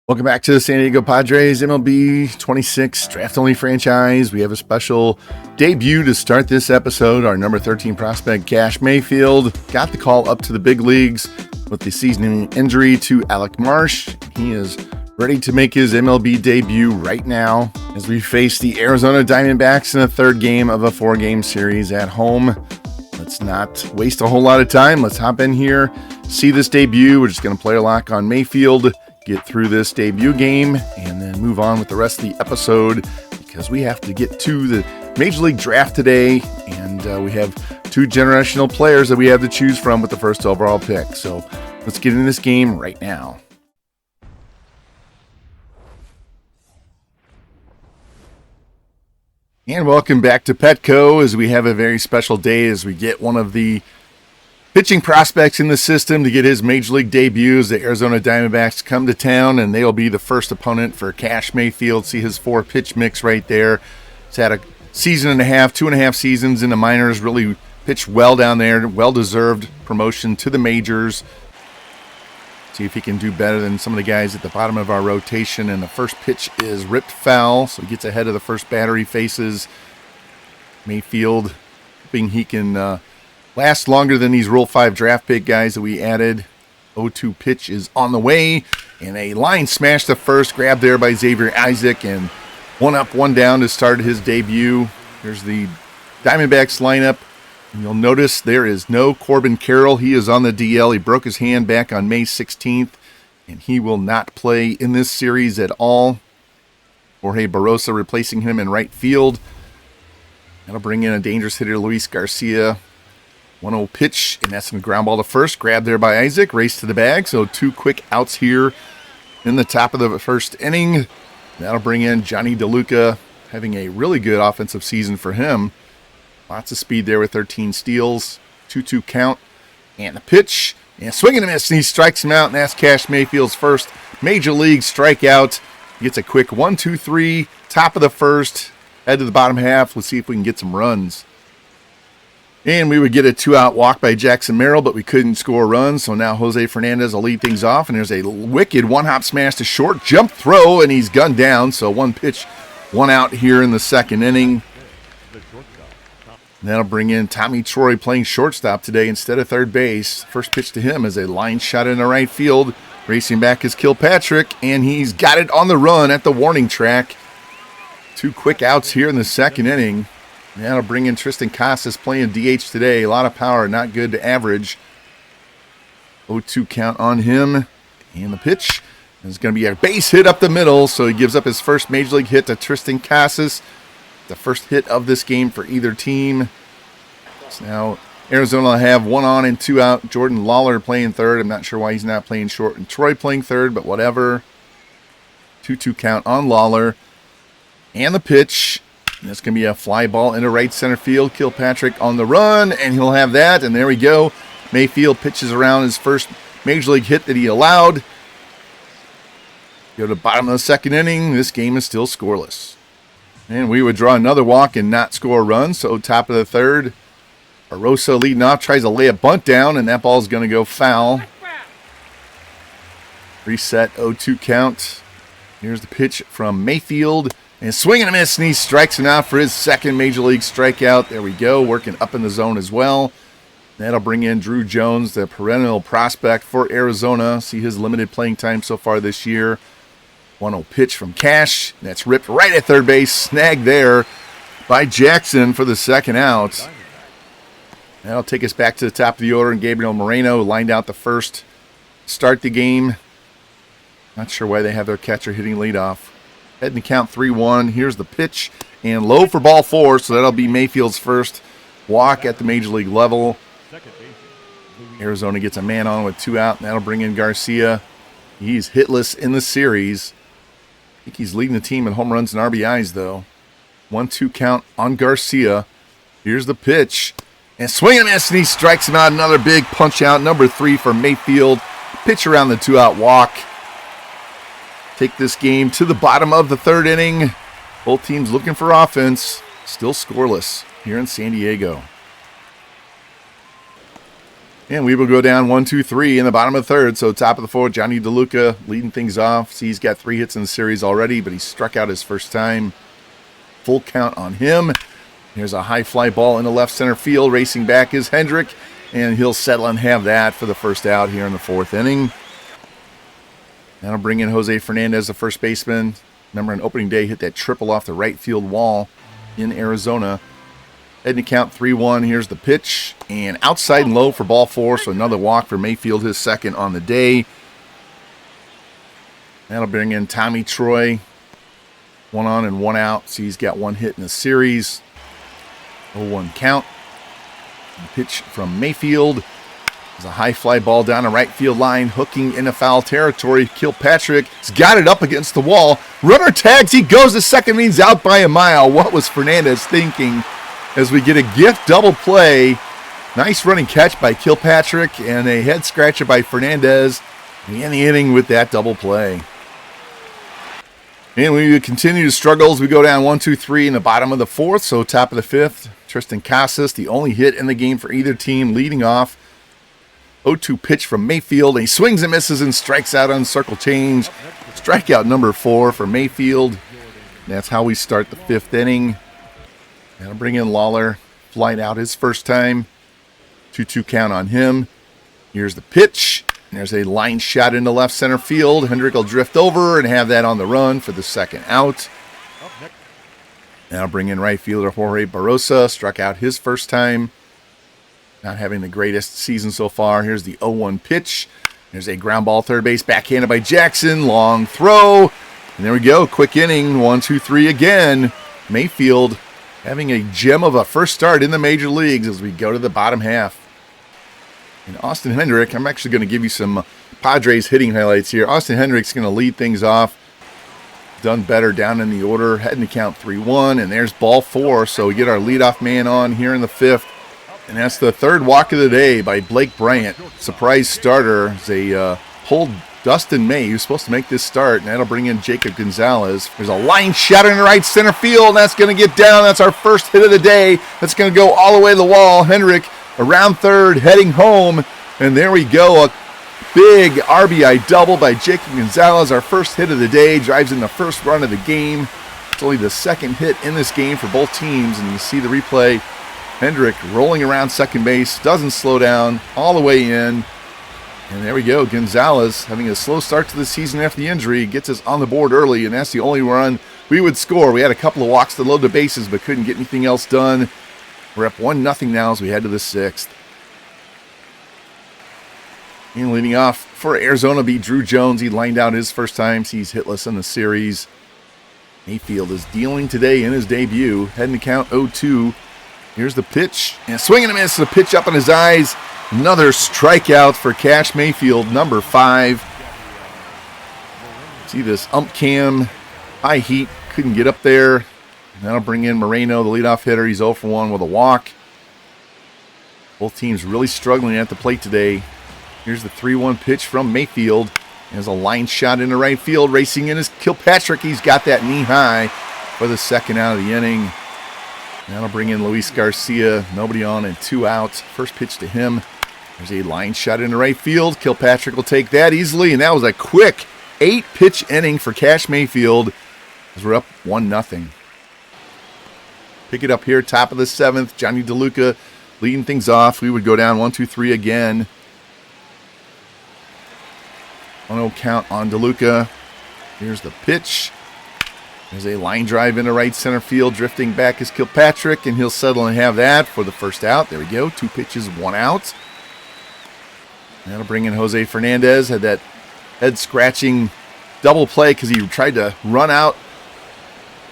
Welcome back to the San Diego Padres MLB 26 draft-only franchise. We have a special debut to start this episode. Our number 13 prospect, Kash Mayfield, got the call up to the big leagues with the season-ending injury to Alec Marsh. He is ready to make his MLB debut right now as we face the Arizona Diamondbacks in the third game of a four-game series at home. Let's not waste a whole lot of time. Let's hop in here, see this debut. We're just going to player lock on Mayfield, get through this debut game, and then move on with the rest of the episode because we have to get to the Major League Draft today, and we have two generational players that we have to choose from with the first overall pick. So let's get in this game right now. And welcome back to Petco as we have a very special day as we get one of the pitching prospects in the system to get his Major League debut. The Arizona Diamondbacks come to town, and they will be the first opponent for Kash Mayfield. See his 4-pitch mix right there. He's had a season and a half, 2.5 seasons in the minors, really pitched well down there, well-deserved promotion to the majors. See if he can do better than some of the guys at the bottom of our rotation. And the first pitch is ripped foul, so he gets ahead of the first batter he faces. Mayfield, hoping he can last longer than these Rule 5 draft pick guys that we added. 0-2 pitch is on the way, and a line smash to first, grabbed there by Xavier Isaac, and one up, one down to start his debut. Here's the Diamondbacks lineup. And you'll notice there is no Corbin Carroll. He is on the DL. He broke his hand back on May 16th, and he will not play in this series at all. Jorge Barrosa replacing him in right field. That'll bring in a dangerous hitter, Luis Garcia. 1-0 pitch, and that's a ground ball to first. Grabbed there by Isaac. Race to the bag. So 2 quick outs here in the top of the first inning. That'll bring in Johnny DeLuca, having a really good offensive season for him. Lots of speed there with 13 steals. 2-2 count. And the pitch. And swing and a miss. And he strikes him out. And that's Kash Mayfield's first Major League strikeout. He gets a quick 1-2-3. Top of the first. Head to the bottom half. Let's see if we can get some runs. And we would get a 2-out walk by Jackson Merrill, but we couldn't score runs. So now Jose Fernandez will lead things off. And there's a wicked one-hop smash to short. Jump throw. And he's gunned down. So 1 pitch, 1 out here in the second inning. And that'll bring in Tommy Troy playing shortstop today instead of third base. First pitch to him is a line shot in the right field. Racing back is Kilpatrick, and he's got it on the run at the warning track. 2 quick outs here in the second inning. And that'll bring in Tristan Casas playing DH today. A lot of power, not good to average. 0-2 count on him. And the pitch is going to be a base hit up the middle, so he gives up his first Major League hit to Tristan Casas. The first hit of this game for either team. So now Arizona will have 1 on and 2 out. Jordan Lawler playing third. I'm not sure why he's not playing short. And Troy playing third, but whatever. 2-2 count on Lawler. And the pitch. And it's going to be a fly ball into right center field. Kilpatrick on the run, and he'll have that. And there we go. Mayfield pitches around his first Major League hit that he allowed. Go to the bottom of the second inning. This game is still scoreless. And we would draw another walk and not score a run. So top of the third, Barrosa leading off, tries to lay a bunt down, and that ball is going to go foul. Reset 0-2 count. Here's the pitch from Mayfield. And swing and a miss, and he strikes him out for his second Major League strikeout. There we go, working up in the zone as well. That'll bring in Drew Jones, the perennial prospect for Arizona. See his limited playing time so far this year. 1-0 pitch from Kash. That's ripped right at third base. Snagged there by Jackson for the second out. That'll take us back to the top of the order. And Gabriel Moreno lined out the first. Start the game. Not sure why they have their catcher hitting leadoff. Heading to count 3-1. Here's the pitch. And low for ball 4. So that'll be Mayfield's first walk at the Major League level. Arizona gets a man on with 2 out. And that'll bring in Garcia. He's hitless in the series. I think he's leading the team in home runs and RBIs, though. 1-2 count on Garcia. Here's the pitch. And swing and miss, and he strikes him out. Another big punch out. Number 3 for Mayfield. Pitch around the 2-out walk. Take this game to the bottom of the third inning. Both teams looking for offense. Still scoreless here in San Diego. And we will go down 1-2-3 in the bottom of the third. So top of the fourth, Johnny DeLuca leading things off. See, he's got 3 hits in the series already, but he struck out his first time. Full count on him. Here's a high fly ball in the left center field. Racing back is Hendrick, and he'll settle and have that for the first out here in the 4th inning. That'll bring in Jose Fernandez, the first baseman. Remember, on opening day, hit that triple off the right field wall in Arizona. Heading to count 3-1. Here's the pitch. And outside and low for ball 4. So another walk for Mayfield, his second on the day. That'll bring in Tommy Troy. 1 on and 1 out. So he's got 1 hit in the series. 0-1 count. The pitch from Mayfield. There's a high fly ball down the right field line, hooking into foul territory. Kilpatrick has got it up against the wall. Runner tags. He goes to second, means out by a mile. What was Fernandez thinking? As we get a gift double play. Nice running catch by Kilpatrick and a head scratcher by Fernandez. In the inning with that double play. And we continue to struggle as we go down 1-2-3 in the bottom of the 4th. So top of the 5th, Tristan Casas, the only hit in the game for either team, leading off. 0-2 pitch from Mayfield. And he swings and misses and strikes out on circle change. Strikeout number 4 for Mayfield. That's how we start the 5th inning. That'll bring in Lawler. Flight out his first time. 2-2 count on him. Here's the pitch. And there's a line shot into left center field. Hendrick will drift over and have that on the run for the second out. Now bring in right fielder Jorge Barrosa. Struck out his first time. Not having the greatest season so far. Here's the 0-1 pitch. There's a ground ball third base backhanded by Jackson. Long throw. And there we go. Quick inning. 1-2-3 again. Mayfield having a gem of a first start in the major leagues as we go to the bottom half. And Austin Hendrick, I'm actually going to give you some Padres hitting highlights here. Austin Hendrick's going to lead things off. Done better down in the order. Heading to count 3-1. And there's ball 4. So we get our leadoff man on here in the 5th. And that's the 3rd walk of the day by Blake Bryant. Surprise starter. They pulled Dustin May, who's supposed to make this start, and that'll bring in Jacob Gonzalez. There's a line shot in the right center field, and that's going to get down. That's our first hit of the day. That's going to go all the way to the wall. Hendrick around third, heading home, and there we go. A big RBI double by Jacob Gonzalez. Our first hit of the day, drives in the first run of the game. It's only the 2nd hit in this game for both teams, and you see the replay. Hendrick rolling around second base, doesn't slow down, all the way in. And there we go. Gonzalez having a slow start to the season after the injury. Gets us on the board early, and that's the only run we would score. We had a couple of walks to load the bases, but couldn't get anything else done. We're up 1-0 now as we head to the 6th. And leading off for Arizona be Drew Jones. He lined out his first time. He's hitless in the series. Mayfield is dealing today in his debut. Heading to count 0-2. Here's the pitch. And swing and a miss. The pitch up in his eyes. Another strikeout for Kash Mayfield, number 5. See this ump cam, high heat, couldn't get up there. And that'll bring in Moreno, the leadoff hitter. He's 0 for 1 with a walk. Both teams really struggling at the plate today. Here's the 3-1 pitch from Mayfield. There's a line shot into right field. Racing in is Kilpatrick. He's got that knee high for the second out of the inning. That'll bring in Luis Garcia. Nobody on and 2 outs. First pitch to him. There's a line shot into right field. Kilpatrick will take that easily, and that was a quick 8-pitch inning for Kash Mayfield as we're up 1-0. Pick it up here, top of the 7th. Johnny DeLuca leading things off. We would go down 1-2-3 again. 1-0 count on DeLuca. Here's the pitch. There's a line drive into right center field. Drifting back is Kilpatrick, and he'll settle and have that for the first out. There we go. 2 pitches, 1 out. That'll bring in Jose Fernandez. Had that head-scratching double play because he tried to run out,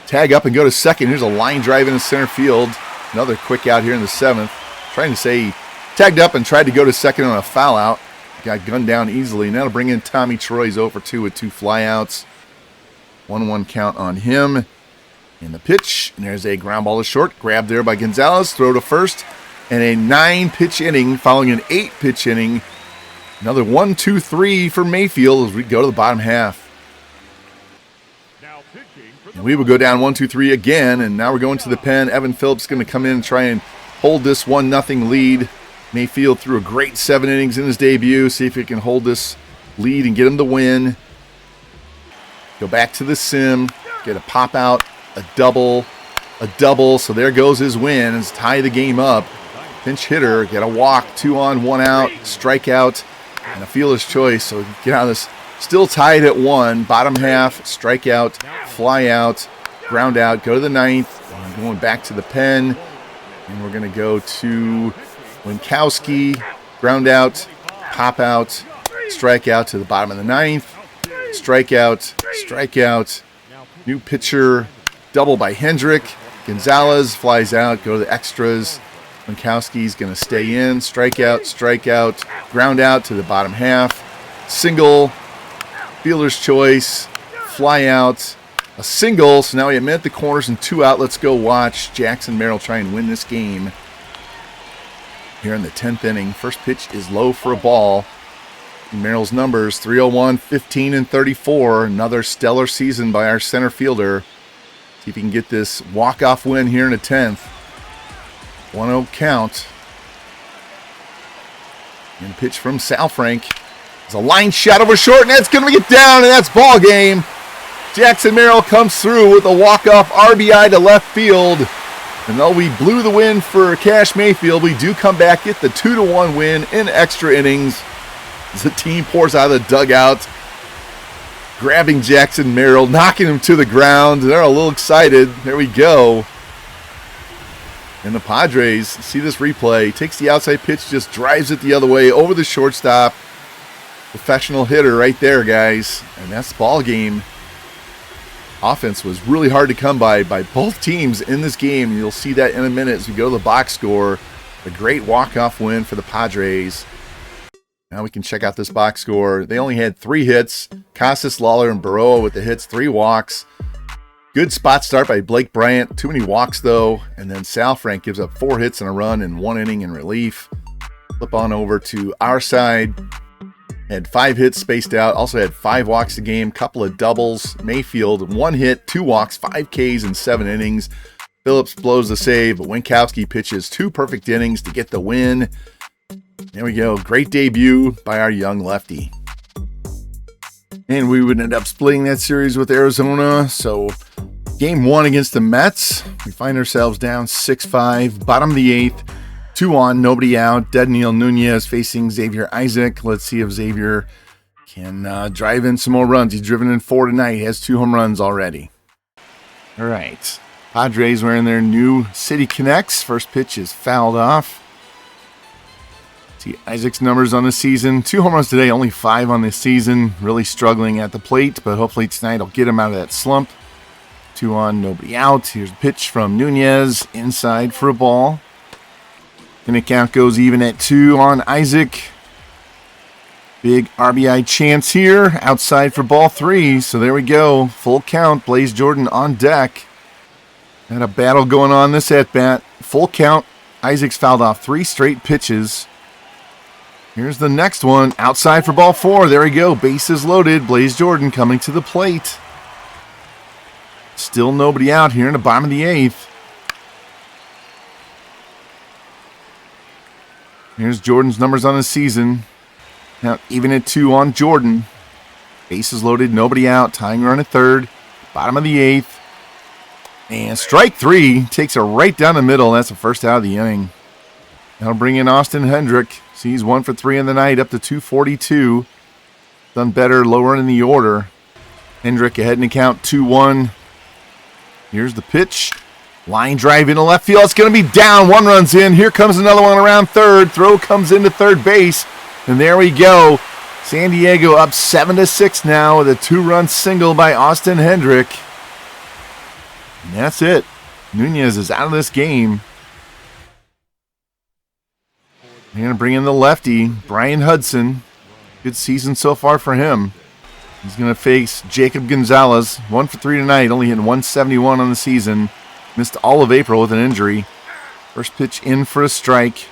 tag up, and go to second. Here's a line drive into center field. Another quick out here in the 7th. Trying to say he tagged up and tried to go to second on a foul out. Got gunned down easily. And that'll bring in Tommy Troy. He's 0 for 2 with 2 flyouts. 1-1 count on him. In the pitch. And there's a ground ball to short. Grabbed there by Gonzalez. Throw to first. And a 9-pitch inning following an 8-pitch inning. Another 1-2-3 for Mayfield as we go to the bottom half. And we will go down 1-2-3 again, and now we're going to the pen. Evan Phillips is going to come in and try and hold this 1-0 lead. Mayfield threw a great 7 innings in his debut. See if he can hold this lead and get him the win. Go back to the sim. Get a pop out, a double. So there goes his win. It's tie the game up. Pinch hitter, get a walk, 2 on, 1 out, strikeout, and a fielder's choice. So get out of this. Still tied at 1. Bottom half, strikeout, fly out, ground out, go to the 9th. And going back to the pen. And we're going to go to Winkowski, ground out, pop out, strikeout to the bottom of the 9th. Strikeout. New pitcher, double by Hendrick. Gonzalez flies out, go to the extras. Winkowski's going to stay in. Strikeout. Ground out to the bottom half. Single. Fielder's choice. Fly out. A single. So now we have men at the corners and 2 out. Let's go watch Jackson Merrill try and win this game here in the 10th inning. First pitch is low for a ball. Merrill's numbers, 301, 15, and 34. Another stellar season by our center fielder. See if he can get this walk-off win here in the 10th. 1-0 count. And a pitch from Sal Frank. It's a line shot over short, and that's going to get down, and that's ball game. Jackson Merrill comes through with a walk-off RBI to left field. And though we blew the win for Kash Mayfield, we do come back, get the 2-1 win in extra innings. As the team pours out of the dugout, grabbing Jackson Merrill, knocking him to the ground. They're a little excited. There we go. And the Padres see this replay. Takes the outside pitch, just drives it the other way over the shortstop. Professional hitter right there, guys. And that's the ball game. Offense was really hard to come by both teams in this game. You'll see that in a minute as we go to the box score. A great walk-off win for the Padres. Now we can check out this box score. They only had 3 hits. Casas, Lawler, and Baroa with the hits, 3 walks. Good spot start by Blake Bryant. Too many walks, though. And then Sal Frank gives up 4 hits and a run in 1 inning in relief. Flip on over to our side. Had 5 hits spaced out. Also had 5 walks a game. Couple of doubles. Mayfield, 1 hit, 2 walks, 5 Ks in 7 innings. Phillips blows the save, but Winkowski pitches 2 perfect innings to get the win. There we go. Great debut by our young lefty. And we would end up splitting that series with Arizona. So game 1 against the Mets. We find ourselves down 6-5. Bottom of the 8th. 2 on, nobody out. Dedniel Nunez facing Xavier Isaac. Let's see if Xavier can drive in some more runs. He's driven in 4 tonight. He has 2 home runs already. All right. Padres wearing their new City Connects. First pitch is fouled off. See Isaac's numbers on the season. 2 home runs today, only 5 on the season. Really struggling at the plate, but hopefully tonight will get him out of that slump. 2 on, nobody out. Here's a pitch from Nunez. Inside for a ball. And the count goes even at 2 on Isaac. Big RBI chance here. Outside for ball 3. So there we go. Full count. Blaze Jordan on deck. Had a battle going on this at-bat. Full count. Isaac's fouled off 3 straight pitches. Here's the next one. Outside for ball 4. There we go. Bases loaded. Blaze Jordan coming to the plate. Still nobody out here in the bottom of the 8th. Here's Jordan's numbers on the season. Now even at 2 on Jordan. Bases loaded, nobody out. Tying run at 3rd. Bottom of the 8th. And strike 3. Takes it right down the middle. That's the first out of the inning. That'll bring in Austin Hendrick. See, he's 1 for 3 in the night, up to 242. Done better lower in the order. Hendrick ahead in the count, 2-1. Here's the pitch. Line drive into left field. It's going to be down. 1 run's in. Here comes another one around 3rd. Throw comes into 3rd base. And there we go. San Diego up 7-6 now with a 2-run single by Austin Hendrick. And that's it. Nunez is out of this game. They're going to bring in the lefty, Brian Hudson. Good season so far for him. He's going to face Jacob Gonzalez. 1 for 3 tonight. Only hitting 171 on the season. Missed all of April with an injury. First pitch in for a strike.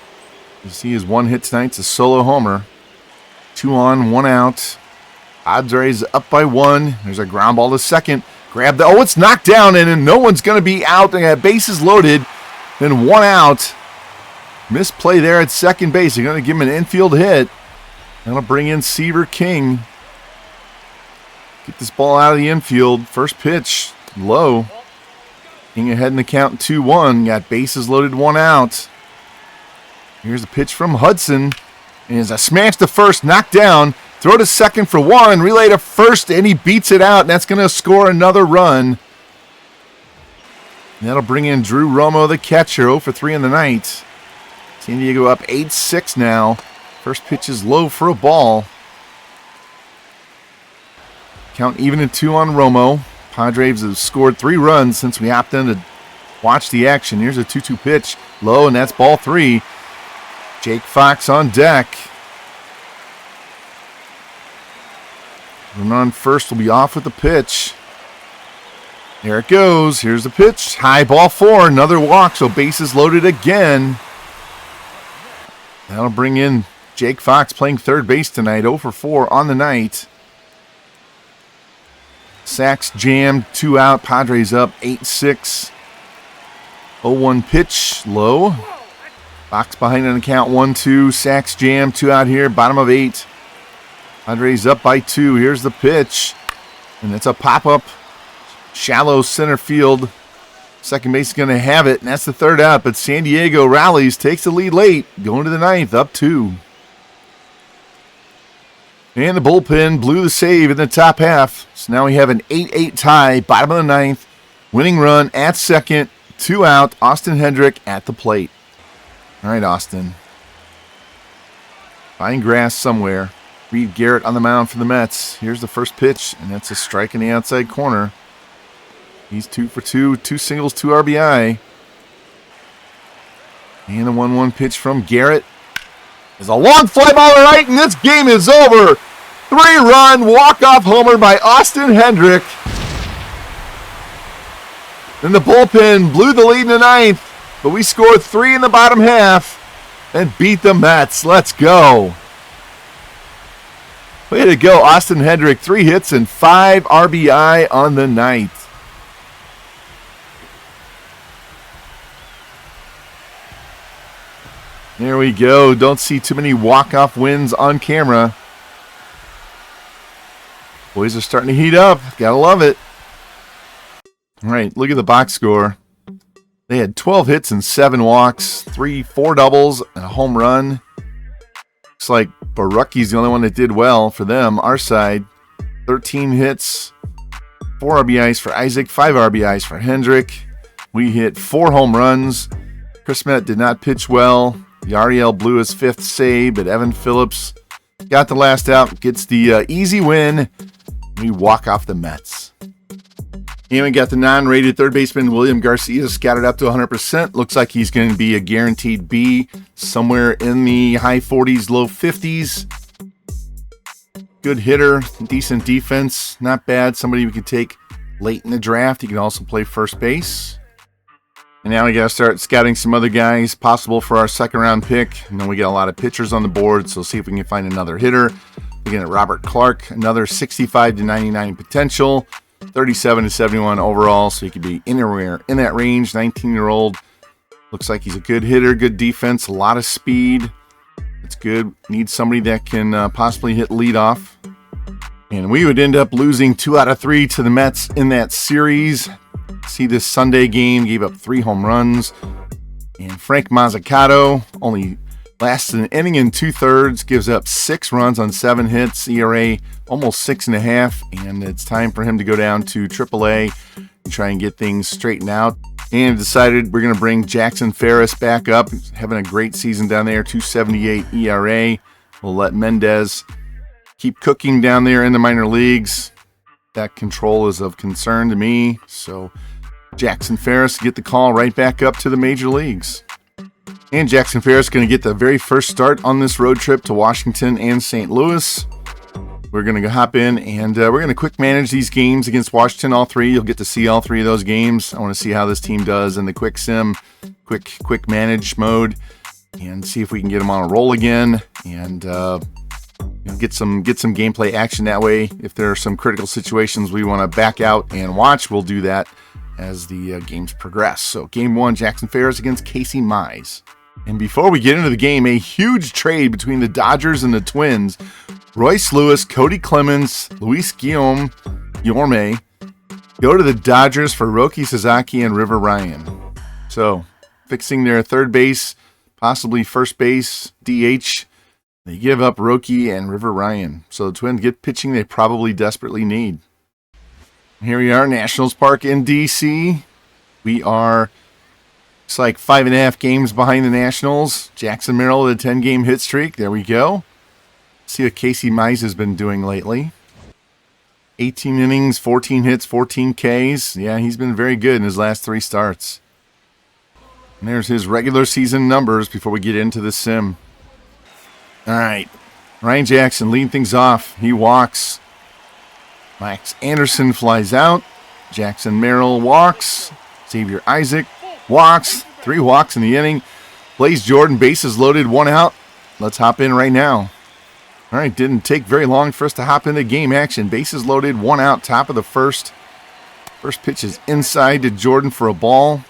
You see his 1 hit tonight. It's a solo homer. 2 on, 1 out. Padres up by 1. There's a ground ball to second. Grab the... Oh, it's knocked down, and no one's going to be out. They got bases loaded. Then 1 out. Misplay there at second base. They're going to give him an infield hit. Going to bring in Seaver King. Get this ball out of the infield. First pitch, low. King ahead in the count 2-1. Got bases loaded, 1 out. Here's a pitch from Hudson. And it's a smash to first, knocked down. Throw to second for 1. Relay to first, and he beats it out. And that's going to score another run. And that'll bring in Drew Romo, the catcher, 0 for 3 in the night. San Diego up 8-6 now. First pitch is low for a ball. Count even at 2 on Romo. Padres have scored 3 runs since we hopped in to watch the action. Here's a 2-2 pitch. Low, and that's ball 3. Jake Fox on deck. Runner on first will be off with the pitch. There it goes. Here's the pitch. High, ball 4. Another walk, so bases loaded again. That'll bring in Jake Fox playing third base tonight. 0 for 4 on the night. Sacks jammed, 2 out. Padres up 8-6. 0-1 pitch, low. Fox behind on the count 1-2. Sacks jammed, 2 out here. Bottom of 8. Padres up by 2. Here's the pitch. And it's a pop-up. Shallow center field. Second base is going to have it, and that's the 3rd out. But San Diego rallies, takes the lead late. Going to the 9th, up 2. And the bullpen blew the save in the top half. So now we have an 8-8 tie, bottom of the 9th. Winning run at second, 2 out. Austin Hendrick at the plate. All right, Austin. Find grass somewhere. Reed Garrett on the mound for the Mets. Here's the first pitch, and that's a strike in the outside corner. He's 2 for 2, 2 singles, 2 RBI. And the 1-1 pitch from Garrett. There's a long fly ball to right, and this game is over. 3-run walk-off homer by Austin Hendrick. And the bullpen blew the lead in the 9th, but we scored 3 in the bottom half and beat the Mets. Let's go. Way to go, Austin Hendrick. 3 hits and 5 RBI on the night. There we go. Don't see too many walk-off wins on camera. Boys are starting to heat up. Gotta love it. All right, look at the box score. They had 12 hits and 7 walks, 4 doubles, and a home run. Looks like Barucki's the only one that did well for them. Our side, 13 hits, 4 RBIs for Isaac, 5 RBIs for Hendrick. We hit 4 home runs. Chris Met did not pitch well. Yariel blew his 5th save, but Evan Phillips got the last out, gets the easy win. We walk off the Mets. And we got the non-rated third baseman William Garcia scattered up to 100%. Looks like he's going to be a guaranteed B somewhere in the high 40s, low 50s. Good hitter, decent defense, not bad. Somebody we could take late in the draft. He can also play first base. And now we got to start scouting some other guys possible for our second round pick. And then we got a lot of pitchers on the board, so see if we can find another hitter. Looking at Robert Clark, another 65 to 99 potential, 37 to 71 overall, so he could be anywhere in that range. 19-year-old, looks like he's a good hitter, good defense, a lot of speed. It's good. Need somebody that can possibly hit leadoff. And we would end up losing 2 out of 3 to the Mets in that series. See this Sunday game, gave up 3 home runs. And Frank Mazzucato only lasts an inning and 2/3, gives up 6 runs on 7 hits, ERA almost 6.5, and it's time for him to go down to AAA and try and get things straightened out. And decided we're going to bring Jackson Ferris back up. He's having a great season down there, 2.78 ERA. We'll let Mendez keep cooking down there in the minor leagues. That control is of concern to me, so Jackson Ferris get the call right back up to the major leagues. And Jackson Ferris going to get the very first start on this road trip to Washington and St. Louis. We're going to go hop in, and we're going to quick manage these games against Washington, all 3. You'll get to see all 3 of those games. I want to see how this team does in the quick sim, quick manage mode, and see if we can get them on a roll again, and get some gameplay action that way. If there are some critical situations we want to back out and watch, we'll do that as the games progress. So game 1, Jackson Ferris against Casey Mize. And before we get into the game, a huge trade between the Dodgers and the Twins. Royce Lewis, Cody Clemens, Luis Guillaume, Yorme go to the Dodgers for Roki Sasaki and River Ryan. So, fixing their third base, possibly first base, DH. They give up Roki and River Ryan. So the Twins get pitching they probably desperately need. Here we are, Nationals Park in D.C. We are, it's like 5.5 games behind the Nationals. Jackson Merrill with a 10-game hit streak. There we go. See what Casey Mize has been doing lately. 18 innings, 14 hits, 14 Ks. Yeah, he's been very good in his last 3 starts. And there's his regular season numbers before we get into the sim. All right, Ryan Jackson leading things off. He walks. Max Anderson flies out. Jackson Merrill walks. Xavier Isaac walks. 3 walks in the inning. Blaze Jordan, bases loaded, 1 out. Let's hop in right now. All right, didn't take very long for us to hop into game action. Bases loaded, 1 out, top of the first. First pitch is inside to Jordan for a ball.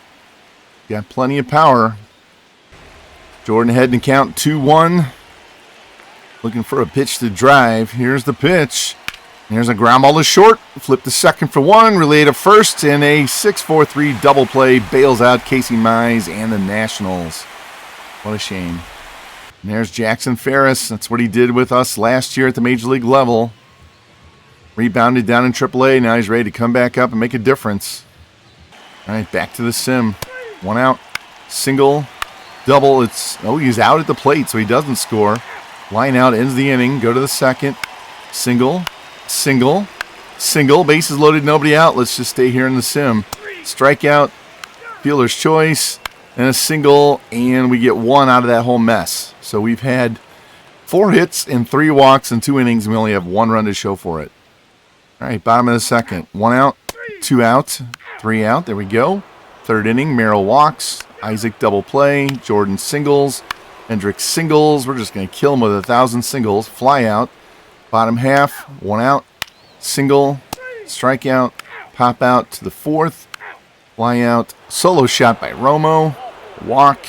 Got plenty of power. Jordan ahead in count 2-1. Looking for a pitch to drive. Here's the pitch. There's a ground ball to short. Flip to second for 1. Relay to first. And a 6-4-3 double play bails out Casey Mize and the Nationals. What a shame. And there's Jackson Ferris. That's what he did with us last year at the Major League level. Rebounded down in AAA. Now he's ready to come back up and make a difference. All right, back to the sim. 1 out. Single. Double. He's out at the plate, so he doesn't score. Line out, ends the inning. Go to the second. Single. Single. Single. Bases loaded, nobody out. Let's just stay here in the sim. Strikeout. Fielder's choice. And a single. And we get 1 out of that whole mess. So we've had 4 hits and 3 walks in 2 innings. And we only have 1 run to show for it. All right, bottom of the second. 1 out. 2 out. 3 out. There we go. Third inning. Merrill walks. Isaac double play. Jordan singles. Hendricks singles. We're just going to kill him with 1,000 singles. Fly out. Bottom half. 1 out. Single. Strikeout. Pop out to the 4th. Fly out. Solo shot by Romo. Walk.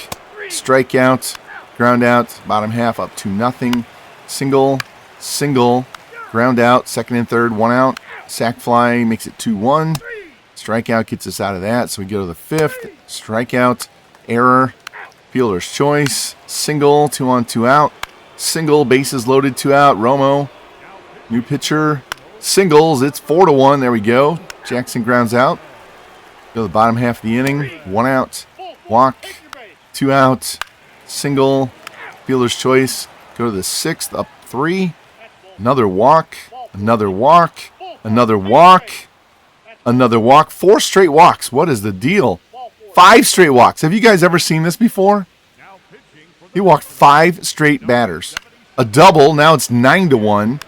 Strikeout. Ground out. Bottom half up 2-0. Single. Single. Ground out. Second and third. 1 out. Sack fly. Makes it 2-1. Strikeout gets us out of that. So we go to the 5th. Strikeout. Error. Fielder's choice. Single. 2 on, 2 out. Single. Bases loaded. 2 out. Romo. New pitcher. Singles. It's 4-1. There we go. Jackson grounds out. Go to the bottom half of the inning. 1 out. Walk. 2 out. Single. Fielder's choice. Go to the 6th. Up 3. Another walk. Another walk. Another walk. Another walk. 4 straight walks. What is the deal? 5 straight walks. Have you guys ever seen this before? He walked 5 straight batters. A double. Now it's 9-1.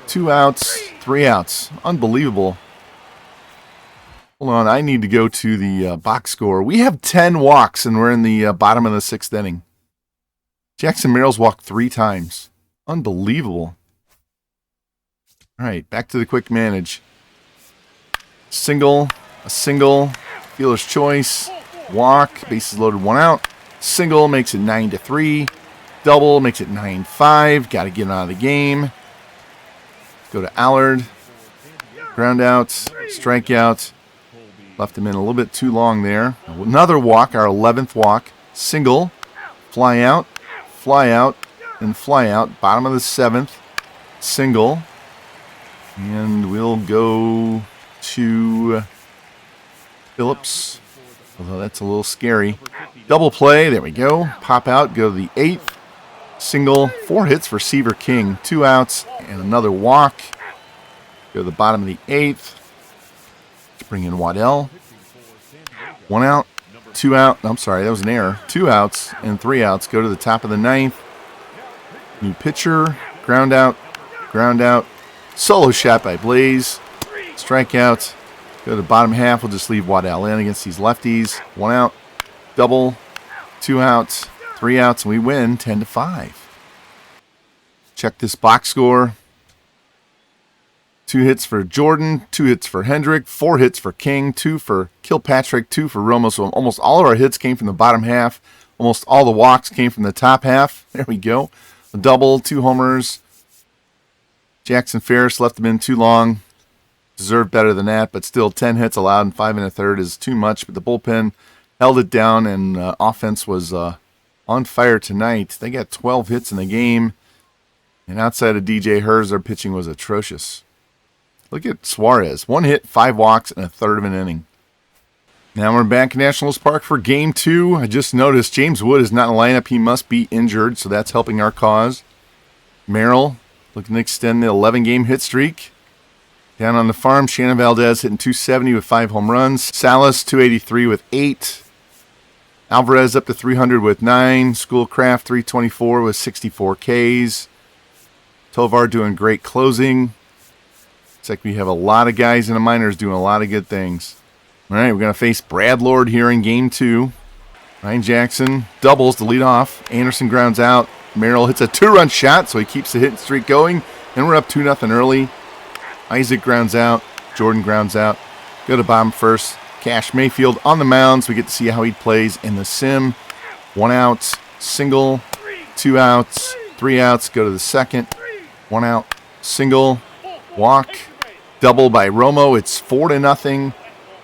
2 outs. 3 outs. Unbelievable. Hold on. I need to go to the box score. We have 10 walks, and we're in the bottom of the 6th inning. Jackson Merrill's walked 3 times. Unbelievable. All right. Back to the quick manage. Single. A single. Fielder's choice. Walk. Bases loaded. 1 out. Single makes it 9-3. Double makes it 9-5. Got to get him out of the game. Go to Allard. Ground out. Strikeout. Left him in a little bit too long there. Another walk. Our 11th walk. Single. Fly out. Fly out. And fly out. Bottom of the 7th. Single. And we'll go to Phillips, although that's a little scary. Double play, there we go. Pop out, go to the 8th. Single, 4 hits for Seaver King. 2 outs and another walk. Go to the bottom of the 8th. Let's bring in Waddell. 1 out, 2 out. I'm sorry, that was an error. 2 outs and 3 outs. Go to the top of the 9th. New pitcher, ground out. Solo shot by Blaze. Strikeout. Go to the bottom half. We'll just leave Waddell in against these lefties. 1 out. Double. 2 outs. 3 outs. And we win 10-5. Check this box score. 2 hits for Jordan. 2 hits for Hendrick. 4 hits for King. 2 for Kilpatrick. 2 for Romo. So almost all of our hits came from the bottom half. Almost all the walks came from the top half. There we go. A double, 2 homers. Jackson Ferris left him in too long. Deserved better than that, but still 10 hits allowed in 5 1/3 is too much. But the bullpen held it down, and offense was on fire tonight. They got 12 hits in the game, and outside of DJ Herz, their pitching was atrocious. Look at Suarez. 1 hit, 5 walks, and a third of an inning. Now we're back at Nationals Park for Game 2. I just noticed James Wood is not in the lineup. He must be injured, so that's helping our cause. Merrill looking to extend the 11-game hit streak. Down on the farm, Shannon Valdez hitting .270 with 5 home runs. Salas, .283 with 8. Alvarez up to .300 with 9. Schoolcraft, .324 with 64 Ks. Tovar doing great closing. Looks like we have a lot of guys in the minors doing a lot of good things. All right, we're going to face Brad Lord here in Game 2. Ryan Jackson doubles to lead off. Anderson grounds out. Merrill hits a 2-run shot, so he keeps the hit streak going. And we're up 2-0 early. Isaac grounds out. Jordan grounds out. Go to bottom first. Kash Mayfield on the mound, so we get to see how he plays in the sim. 1 out, single, 2 outs, 3 outs. Go to the second. 1 out, single, walk, double by Romo. It's 4-0.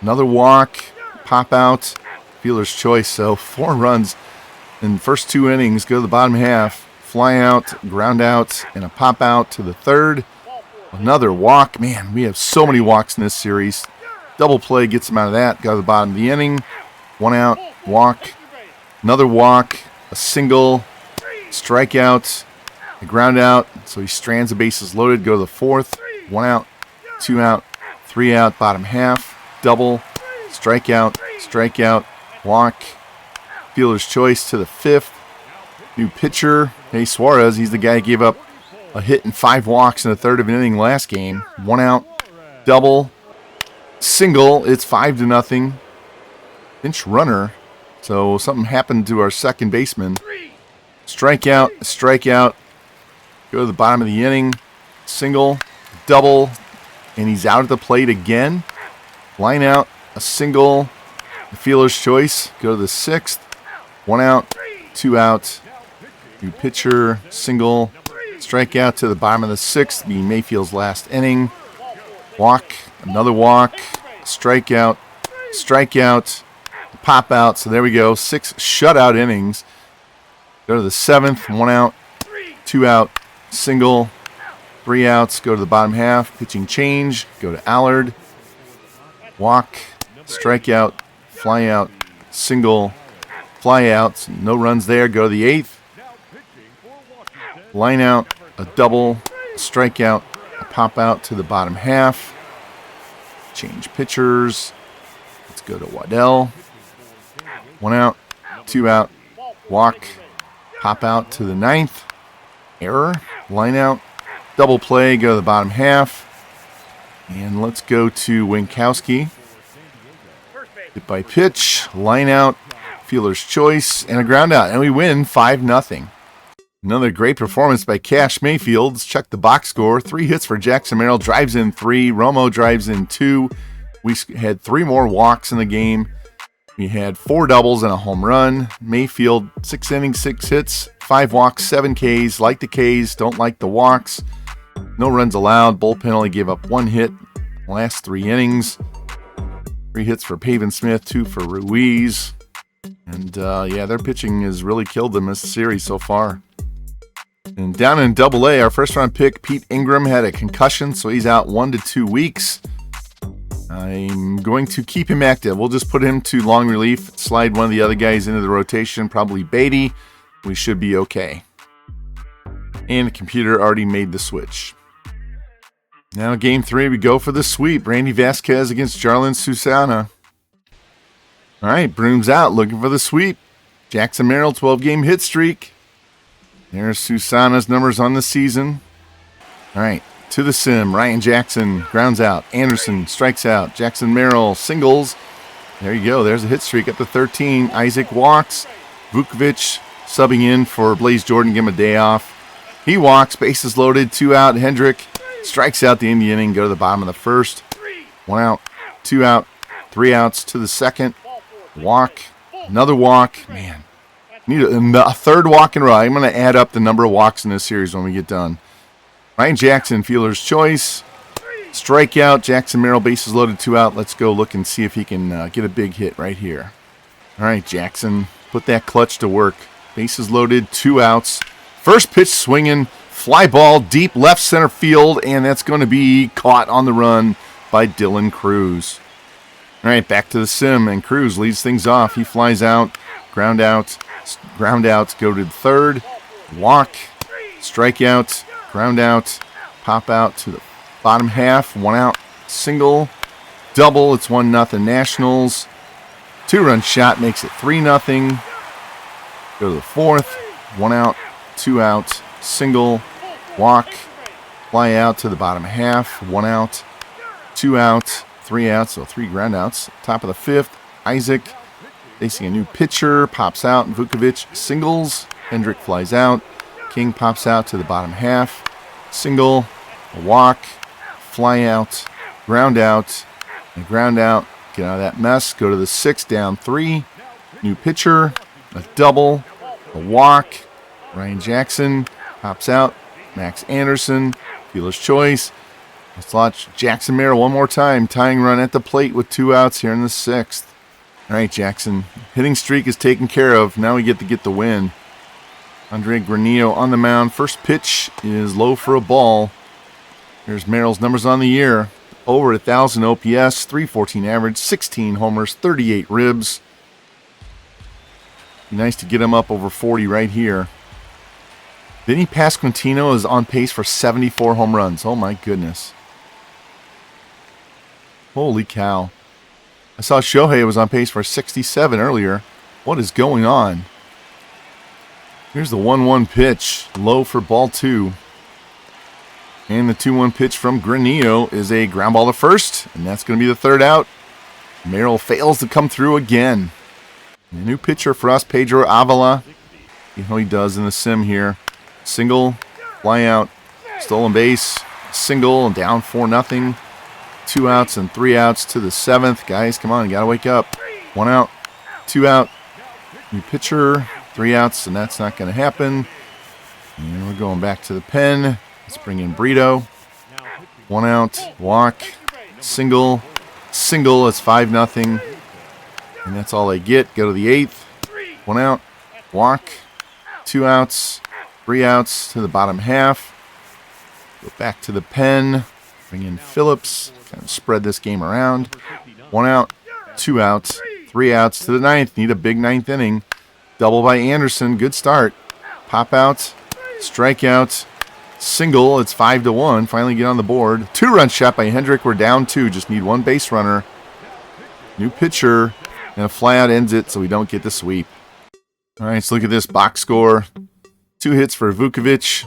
Another walk, pop out, fielder's choice. So 4 runs in the first 2 innings. Go to the bottom half, fly out, ground out, and a pop out to the third. Another walk. Man, we have so many walks in this series. Double play gets him out of that. Go to the bottom of the inning. 1 out, walk, another walk, a single, strikeout, a ground out. So he strands the bases loaded. Go to the fourth. 1 out, 2 out, 3 out, bottom half. Double, strikeout, walk, fielder's choice to the 5th. New pitcher, hey Suarez, he's the guy who gave up a hit and 5 walks in the third of an inning last game. 1 out, double, single, it's 5-0. Pinch runner, so something happened to our second baseman. Strikeout, go to the bottom of the inning, single, double, and he's out at the plate again. Line out, a single, the fielder's choice. Go to the 6th. 1 out, 2 out. New pitcher, single, strikeout to the bottom of the 6th. Be Mayfield's last inning. Walk, another walk, strikeout, pop out. So there we go. 6 shutout innings. Go to the 7th. 1 out, 2 out, single, 3 outs. Go to the bottom half. Pitching change. Go to Allard. Walk, strikeout, fly out, single, fly out. No runs there. Go to the 8th. Line out, a double, a strikeout, a pop out to the bottom half. Change pitchers. Let's go to Waddell. 1 out, 2 out, walk, pop out to the 9th. Error, line out, double play, go to the bottom half. And let's go to Winkowski. Hit by pitch, line out, fielder's choice, and a ground out. And we win 5-0. Another great performance by Kash Mayfield. Let's check the box score. 3 hits for Jackson Merrill, drives in 3. Romo drives in 2. We had 3 more walks in the game. We had 4 doubles and a home run. Mayfield, 6 innings, 6 hits, 5 walks, 7 Ks. Like the Ks, don't like the walks. No runs allowed. Bullpen only gave up 1 hit last 3 innings. 3 hits for Pavin Smith, 2 for Ruiz. And their pitching has really killed them this series so far. And down in Double-A, our first-round pick, Pete Ingram, had a concussion, so he's out 1 to 2 weeks. I'm going to keep him active. We'll just put him to long relief, slide one of the other guys into the rotation, probably Beatty. We should be okay. And the computer already made the switch. Now Game 3, we go for the sweep. Randy Vasquez against Jarlin Susana. All right, Broom's out, looking for the sweep. Jackson Merrill, 12-game hit streak. There's Susana's numbers on the season. All right, to the sim. Ryan Jackson grounds out. Anderson strikes out. Jackson Merrill singles. There you go. There's a hit streak up to 13. Isaac walks. Vukovic subbing in for Blaze Jordan. Give him a day off. He walks. Bases loaded. 2 out. Hendrick strikes out the Indian inning. Go to the bottom of the first. 1 out. 2 out. 3 outs to the second. Walk. Another walk. Man, Need a third walk in a row. I'm going to add up the number of walks in this series when we get done. Ryan Jackson, fielder's choice. Strikeout. Jackson Merrill, bases loaded, 2 out. Let's go look and see if he can get a big hit right here. All right, Jackson, put that clutch to work. Bases loaded, 2 outs. First pitch swinging, fly ball deep left center field, and that's going to be caught on the run by Dylan Cruz. All right, back to the sim, and Cruz leads things off. He flies out, ground outs, go to the third, walk, strikeout, ground out, pop out to the bottom half, 1 out, single, double. It's 1-0 Nationals. 2-run shot makes it 3-0. Go to the fourth, 1 out, 2 out, single, walk, fly out to the bottom half, 1 out, 2 out, 3 outs, so 3 ground outs. Top of the fifth, Isaac facing a new pitcher, pops out, Vukovic singles, Hendrick flies out, King pops out to the bottom half, single, a walk, fly out, and ground out. Get out of that mess. Go to the sixth, down 3. New pitcher, a double, a walk. Ryan Jackson pops out. Max Anderson, fielder's choice. Let's watch Jackson Merrill one more time. Tying run at the plate with 2 outs here in the 6th. All right, Jackson. Hitting streak is taken care of. Now we get to get the win. Andre Granillo on the mound. First pitch is low for a ball. Here's Merrill's numbers on the year. Over 1,000 OPS, 314 average, 16 homers, 38 ribs. Be nice to get him up over 40 right here. Vinny Pasquantino is on pace for 74 home runs. Oh my goodness. Holy cow. I saw Shohei was on pace for 67 earlier. What is going on? Here's the 1-1 pitch. Low for ball 2. And the 2-1 pitch from Granillo is a ground ball to first. And that's going to be the 3rd out. Merrill fails to come through again. And a new pitcher for us, Pedro Avila. You know how he does in the sim here. Single, fly out, stolen base, single, and down 4-0. 2 outs and 3 outs to the 7th. Guys, come on, you got to wake up. 1 out, 2 out. New pitcher, 3 outs, and that's not going to happen. And we're going back to the pen. Let's bring in Brito. 1 out, walk, single, it's 5-0. And that's all they get. Go to the 8th. 1 out, walk, 2 outs, 3 outs to the bottom half. Go back to the pen. Bring in Phillips. Kind of spread this game around. 1 out, 2 outs, 3 outs to the 9th. Need a big 9th inning. Double by Anderson. Good start. Pop out, strikeout, single. It's 5-1. Finally get on the board. 2-run shot by Hendrick. We're down 2. Just need 1 base runner. New pitcher. And a fly out ends it so we don't get the sweep. All right, let's look at this box score. 2 hits for Vukovic.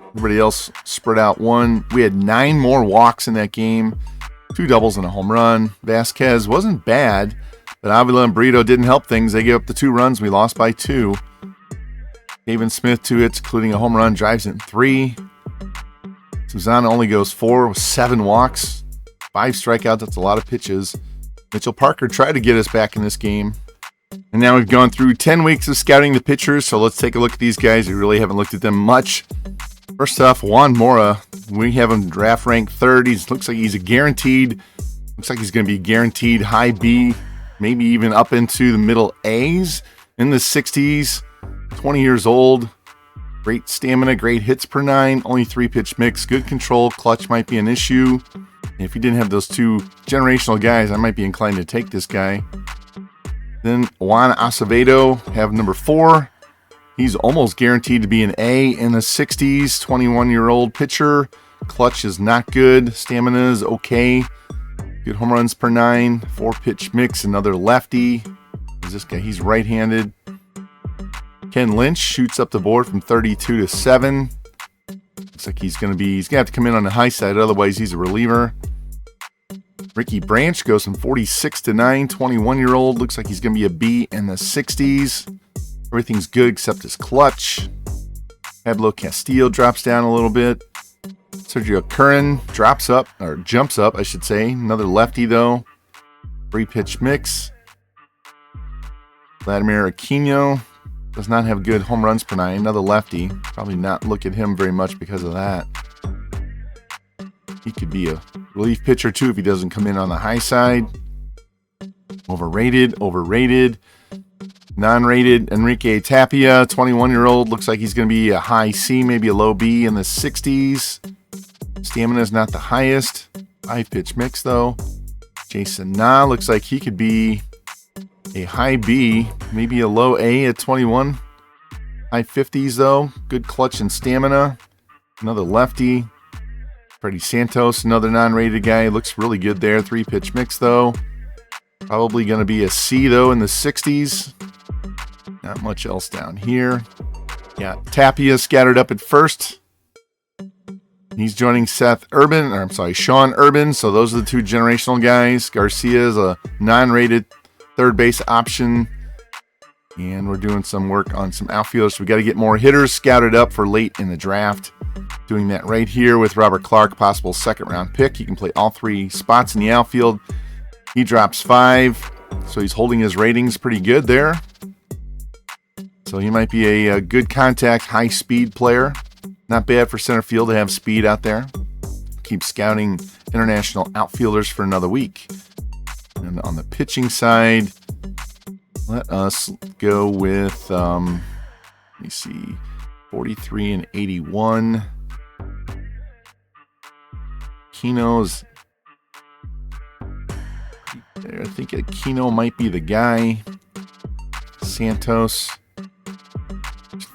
Everybody else spread out 1. We had 9 more walks in that game. 2 doubles and a home run. Vasquez wasn't bad, but Avila and Brito didn't help things. They gave up the 2 runs. We lost by 2. Haven Smith, 2 hits, including a home run, drives in 3. Susana only goes 4 with 7 walks. 5 strikeouts. That's a lot of pitches. Mitchell Parker tried to get us back in this game. And now we've gone through 10 weeks of scouting the pitchers, so let's take a look at these guys. We really haven't looked at them much. First off, Juan Mora. We have him draft ranked 3rd. He looks like he's going to be guaranteed high B, maybe even up into the middle A's in the 60s. 20 years old. Great stamina, great hits per 9. Only 3-pitch mix. Good control. Clutch might be an issue. If you didn't have those 2 generational guys, I might be inclined to take this guy. Then Juan Acevedo, have number 4. He's almost guaranteed to be an A in the 60s. 21-year-old pitcher. Clutch is not good. Stamina is okay. Good home runs per 9. 4-pitch mix. Another lefty. Is this guy? He's right-handed. Ken Lynch shoots up the board from 32 to 7. Looks like he's going to have to come in on the high side. Otherwise, he's a reliever. Ricky Branch goes from 46 to 9. 21-year-old. Looks like he's going to be a B in the 60s. Everything's good except his clutch. Pablo Castillo drops down a little bit. Sergio Curran jumps up, I should say. Another lefty, though. 3-pitch mix. Vladimir Aquino. Does not have good home runs per nine. Another lefty. Probably not look at him very much because of that. He could be a relief pitcher too if he doesn't come in on the high side. Overrated. Non-rated Enrique Tapia, 21-year-old. Looks like he's going to be a high C, maybe a low B in the 60s. Stamina is not the highest. 5-pitch mix, though. Jason Na looks like he could be a high B, maybe a low A at 21. High 50s, though. Good clutch and stamina. Another lefty. Freddie Santos, another non-rated guy. Looks really good there. 3-pitch mix, though. Probably going to be a C, though, in the 60s. Not much else down here. Yeah, Tapia scattered up at first. He's joining Sean Urban. So those are the two generational guys. Garcia is a non-rated third base option. And we're doing some work on some outfielders. So we got to get more hitters scouted up for late in the draft. Doing that right here with Robert Clark, possible second-round pick. He can play all 3 spots in the outfield. He drops 5, so he's holding his ratings pretty good there. So he might be a good contact, high-speed player. Not bad for center field to have speed out there. Keep scouting international outfielders for another week. And on the pitching side, let us go with, let me see, 43 and 81. Kino's there. I think Aquino might be the guy. Santos.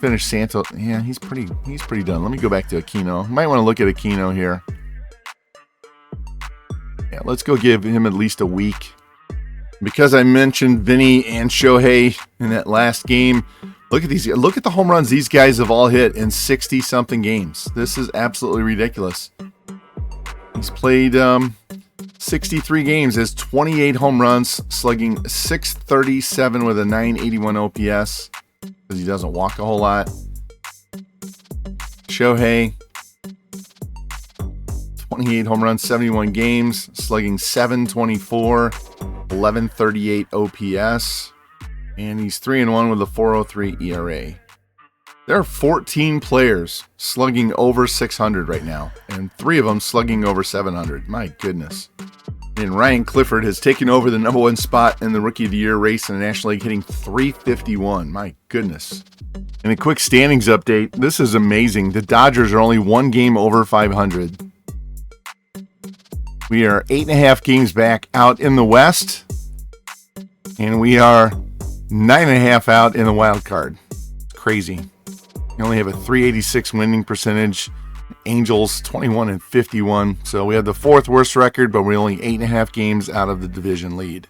Finish Santos. Yeah, he's pretty done. Let me go back to Aquino. Might want to look at Aquino here. Yeah, let's go give him at least a week. Because I mentioned Vinny and Shohei in that last game, look at these. Look at the home runs these guys have all hit in 60-something games. This is absolutely ridiculous. He's played 63 games, has 28 home runs, slugging .637 with a .981 OPS because he doesn't walk a whole lot. Shohei, 28 home runs, 71 games, slugging .724, 1138 OPS, and he's 3-1 with a 4.03 ERA. There are 14 players slugging over 600 right now, and 3 of them slugging over 700. My goodness. And Ryan Clifford has taken over the number 1 spot in the Rookie of the Year race in the National League, hitting .351. My goodness. And a quick standings update. This is amazing. The Dodgers are only 1 game over 500. We are 8.5 games back out in the West, and we are 9.5 out in the wild card. It's crazy. We only have a .386 winning percentage. Angels 21 and 51. So we have the 4th worst record, but we're only 8.5 games out of the division lead.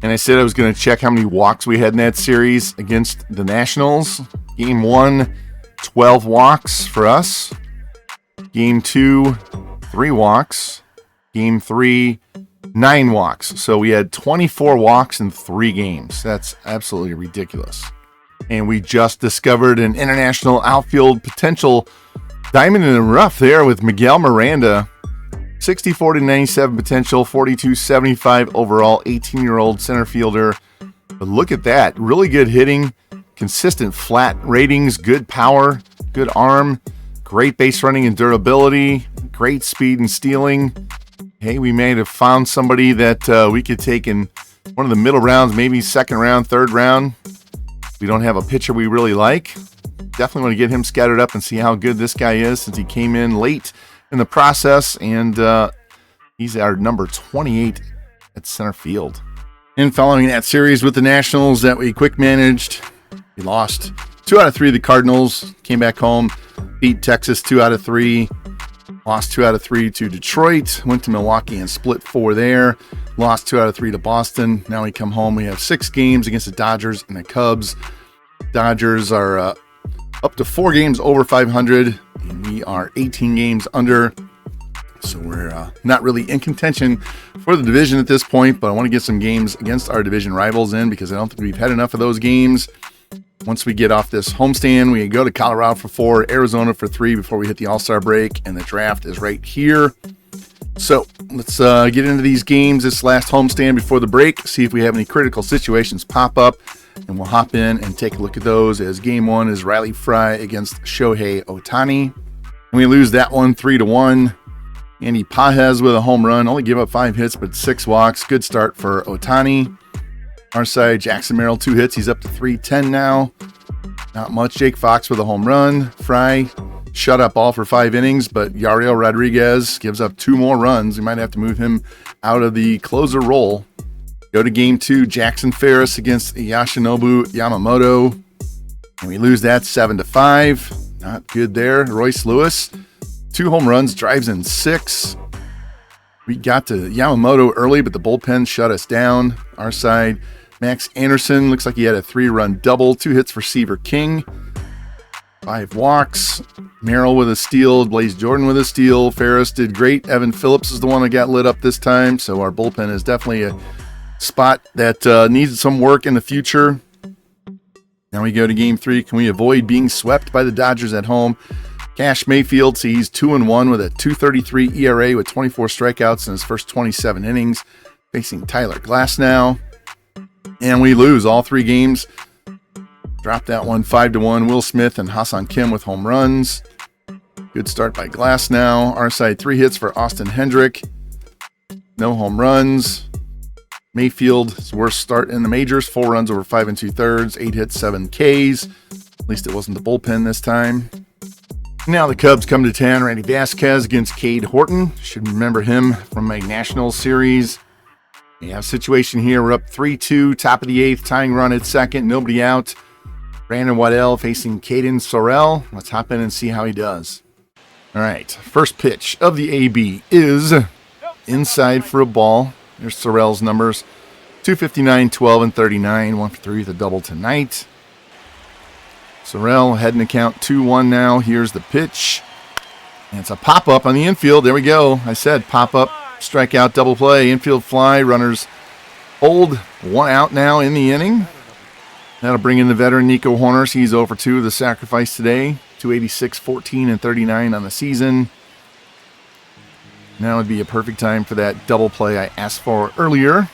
And I said I was going to check how many walks we had in that series against the Nationals. Game 1, 12 walks for us. Game 2, 3 walks. Game 3, 9 walks. So we had 24 walks in 3 games. That's absolutely ridiculous. And we just discovered an international outfield potential diamond in the rough there with Miguel Miranda. 64-97 potential, 42-75 overall, 18-year-old center fielder. But look at that. Really good hitting, consistent flat ratings, good power, good arm, great base running and durability, great speed and stealing. Hey, we may have found somebody that we could take in one of the middle rounds, maybe 2nd round, 3rd round. We don't have a pitcher we really like. Definitely want to get him scattered up and see how good this guy is since he came in late in the process. And he's our number 28 at center field. And following that series with the Nationals that we quick managed, we lost 2 out of 3 of the Cardinals. Came back home, beat Texas 2 out of 3. Lost 2 out of 3 to Detroit. Went to Milwaukee and split 4 there. Lost 2 out of 3 to Boston. Now we come home. We have 6 games against the Dodgers and the Cubs. Dodgers are up to 4 games over 500, and we are 18 games under. So we're not really in contention for the division at this point, but I want to get some games against our division rivals in because I don't think we've had enough of those games. Once we get off this homestand, we go to Colorado for 4, Arizona for 3 before we hit the All-Star break, and the draft is right here. So let's get into these games this last homestand before the break, see if we have any critical situations pop up. and we'll hop in and take a look at those, as game one is Riley Fry against Shohei Ohtani. And we lose that one 3-1. Andy Pajes with a home run, only gave up 5 hits, but 6 walks. Good start for Ohtani. Our side, Jackson Merrill, 2 hits. He's up to 310 now. Not much. Jake Fox with a home run. Fry shut up all for 5 innings, but Yariel Rodriguez gives up 2 more runs. We might have to move him out of the closer role. Go to game 2, Jackson Ferris against Yoshinobu Yamamoto. And we lose that 7-5. Not good there. Royce Lewis, 2 home runs, drives in 6. We got to Yamamoto early, but the bullpen shut us down. Our side, Max Anderson, looks like he had a 3-run double, 2 hits for Seaver King, 5 walks. Merrill with a steal, Blaze Jordan with a steal. Ferris did great. Evan Phillips is the one that got lit up this time, so our bullpen is definitely a spot that needs some work in the future. Now we go to game 3. Can we avoid being swept by the Dodgers at home? Kash Mayfield, see, he's 2-1 with a 2.33 ERA with 24 strikeouts in his first 27 innings, facing Tyler Glasnow. And we lose all 3 games. Drop that one 5-1. Will Smith and Hassan Kim with home runs. Good start by Glasnow. Our side, 3 hits for Austin Hendrick. No home runs. Mayfield's worst start in the majors, 4 runs over 5 2/3, 8 hits, 7 Ks. At least it wasn't the bullpen this time. Now the Cubs come to town. Randy Vasquez against Cade Horton. Should remember him from a Nationals series. We have a situation here. We're up 3-2, top of the 8th, tying run at second, nobody out. Brandon Waddell facing Caden Sorrell. Let's hop in and see how he does. All right, first pitch of the AB is inside for a ball. There's Sorrell's numbers: 259, 12, and 39. 1 for 3 with a double tonight. Sorrell heading to count 2-1 now. Here's the pitch. And it's a pop-up on the infield. There we go. I said pop-up, strikeout, double play, infield fly. Runners hold, 1 out now in the inning. That'll bring in the veteran Nico Horners. He's 0 for 2 with the sacrifice today. 286, 14, and 39 on the season. Now would be a perfect time for that double play I asked for earlier.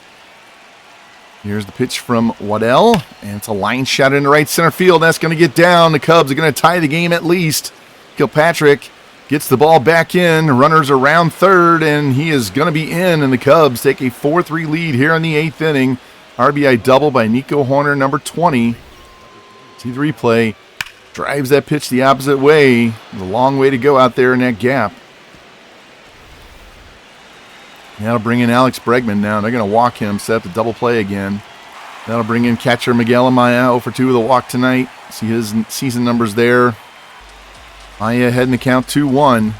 Here's the pitch from Waddell, and it's a line shot into right center field. That's going to get down. The Cubs are going to tie the game at least. Kilpatrick gets the ball back in. Runners around third, and he is going to be in, and the Cubs take a 4-3 lead here in the 8th inning. RBI double by Nico Horner, number 20. See the replay. Drives that pitch the opposite way. A long way to go out there in that gap. That'll bring in Alex Bregman now. They're going to walk him, set up the double play again. That'll bring in catcher Miguel Amaya, 0 for 2 with a walk tonight. See his season numbers there. Amaya heading the count 2-1.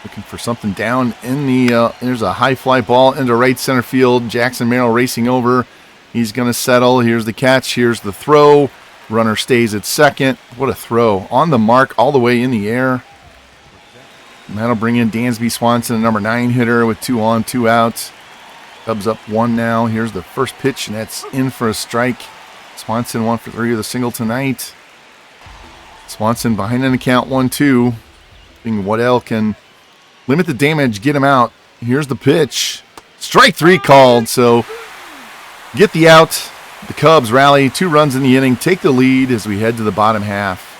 Looking for something down in the, there's a high fly ball into right center field. Jackson Merrill racing over. He's going to settle. Here's the catch. Here's the throw. Runner stays at second. What a throw. On the mark, all the way in the air. And that'll bring in Dansby Swanson, the number 9 hitter, with 2 on, 2 outs. Cubs up 1 now. Here's the first pitch, and that's in for a strike. Swanson 1 for 3 with a single tonight. Swanson behind in the count 1-2. Thinking Waddell can limit the damage, get him out. Here's the pitch. Strike 3 called, so get the out. The Cubs rally, 2 runs in the inning, take the lead as we head to the bottom half.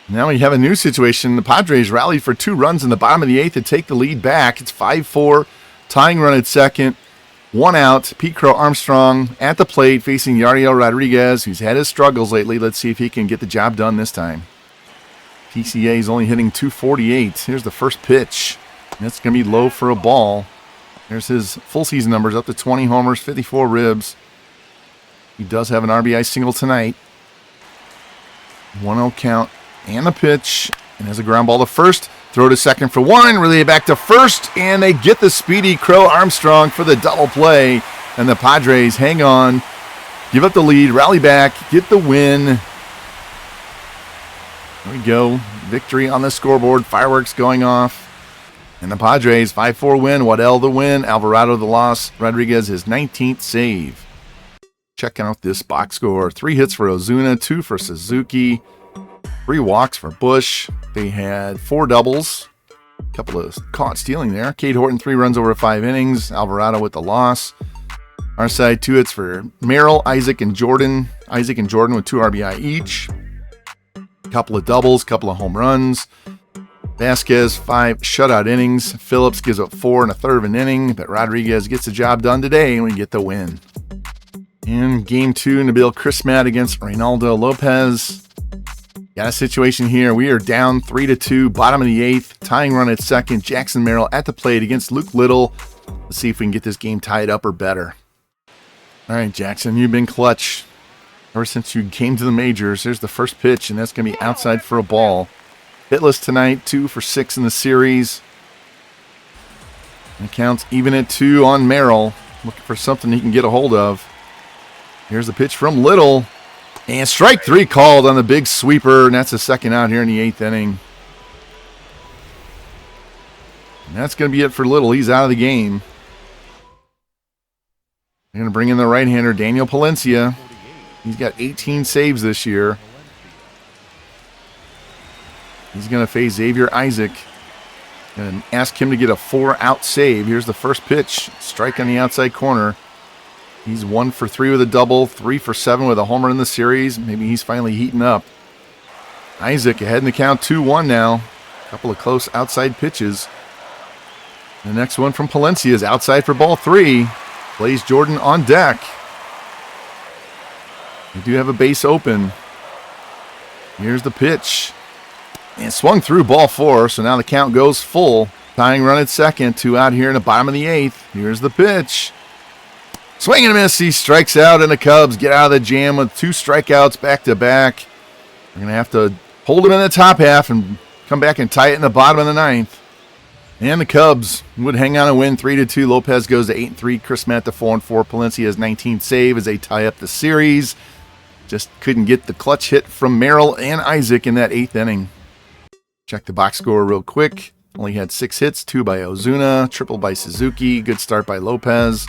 Now we have a new situation. The Padres rallied for 2 runs in the bottom of the 8th to take the lead back. It's 5-4, tying run at second, 1 out. Pete Crow Armstrong at the plate facing Yariel Rodriguez, who's had his struggles lately. Let's see if he can get the job done this time. PCA is only hitting 248. Here's the first pitch. That's going to be low for a ball. There's his full season numbers, up to 20 homers, 54 ribs. He does have an RBI single tonight. 1-0 count. And the pitch, and has a ground ball to first, throw to second for 1, relay back to first, and they get the speedy Crow Armstrong for the double play, and the Padres hang on, give up the lead, rally back, get the win. There we go, victory on the scoreboard, fireworks going off, and the Padres 5-4 win. Waddell the win, Alvarado the loss, Rodriguez his 19th save. Checking out this box score: 3 hits for Ozuna, 2 for Suzuki, 3 walks for Bush. They had 4 doubles. A couple of caught stealing there. Cade Horton, 3 runs over 5 innings. Alvarado with the loss. Our side, 2 hits for Merrill, Isaac, and Jordan. Isaac and Jordan with 2 RBI each. A couple of doubles, couple of home runs. Vasquez, 5 shutout innings. Phillips gives up 4 1/3 of an inning, but Rodriguez gets the job done today, and we get the win. In Game 2, Nabil Crismat against Reynaldo Lopez. Got a situation here. We are down 3-2, bottom of the 8th. Tying run at second. Jackson Merrill at the plate against Luke Little. Let's see if we can get this game tied up or better. All right, Jackson, you've been clutch ever since you came to the majors. There's the first pitch, and that's going to be outside for a ball. Hitless tonight, 2 for 6 in the series. And it counts even at 2 on Merrill. Looking for something he can get a hold of. Here's the pitch from Little. And strike 3 called on the big sweeper, and that's the second out here in the 8th inning. And that's going to be it for Little. He's out of the game. They're going to bring in the right-hander, Daniel Palencia. He's got 18 saves this year. He's going to face Xavier Isaac and ask him to get a 4-out save. Here's the first pitch. Strike on the outside corner. He's 1 for 3 with a double, 3 for 7 with a homer in the series. Maybe he's finally heating up. Isaac ahead in the count, 2-1 now. A couple of close outside pitches. The next one from Palencia is outside for ball 3. Plays Jordan on deck. They do have a base open. Here's the pitch. And swung through ball 4, so now the count goes full. Tying run at second, 2 out here in the bottom of the 8th. Here's the pitch. Swing and a miss. He strikes out, and the Cubs get out of the jam with 2 strikeouts back-to-back. They're going to have to hold him in the top half and come back and tie it in the bottom of the 9th. And the Cubs would hang on and win 3-2. Lopez goes to 8-3. Crismat to 4-4. Palencia has 19 save as they tie up the series. Just couldn't get the clutch hit from Merrill and Isaac in that 8th inning. Check the box score real quick. Only had 6 hits, 2 by Ozuna, triple by Suzuki. Good start by Lopez.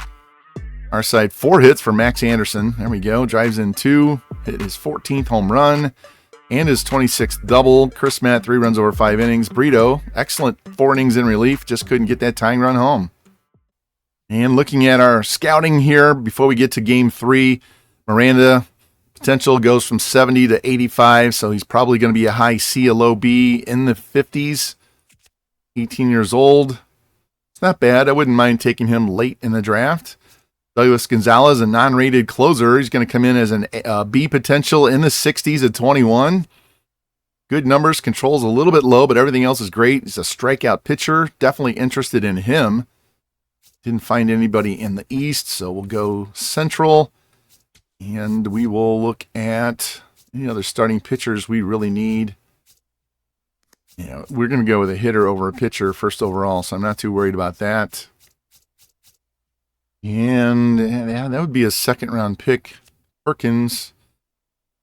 Our side, 4 hits for Max Anderson. There we go. Drives in 2. Hit his 14th home run and his 26th double. Crismat, 3 runs over 5 innings. Brito, excellent 4 innings in relief. Just couldn't get that tying run home. And looking at our scouting here before we get to Game 3, Miranda potential goes from 70 to 85, so he's probably going to be a high C, a low B in the 50s. 18 years old. It's not bad. I wouldn't mind taking him late in the draft. Douglas Gonzalez, a non-rated closer. He's going to come in as an B potential in the 60s at 21. Good numbers. Control's a little bit low, but everything else is great. He's a strikeout pitcher. Definitely interested in him. Didn't find anybody in the East, so we'll go Central. And we will look at any other starting pitchers we really need. Yeah, we're going to go with a hitter over a pitcher first overall, so I'm not too worried about that. And yeah, that would be a second-round pick. Perkins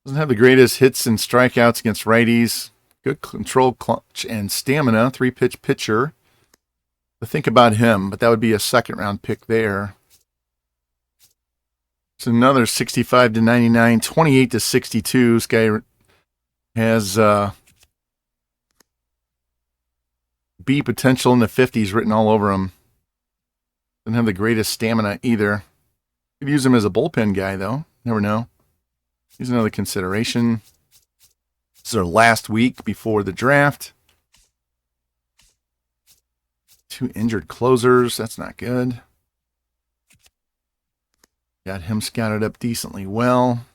doesn't have the greatest hits and strikeouts against righties. Good control, clutch, and stamina. 3-pitch pitcher. To think about him, but that would be a second-round pick there. It's another 65 to 99, 28 to 62. This guy has B potential in the 50s written all over him. Doesn't have the greatest stamina either. Could use him as a bullpen guy, though. Never know. Here's another consideration. This is our last week before the draft. 2 injured closers. That's not good. Got him scouted up decently well.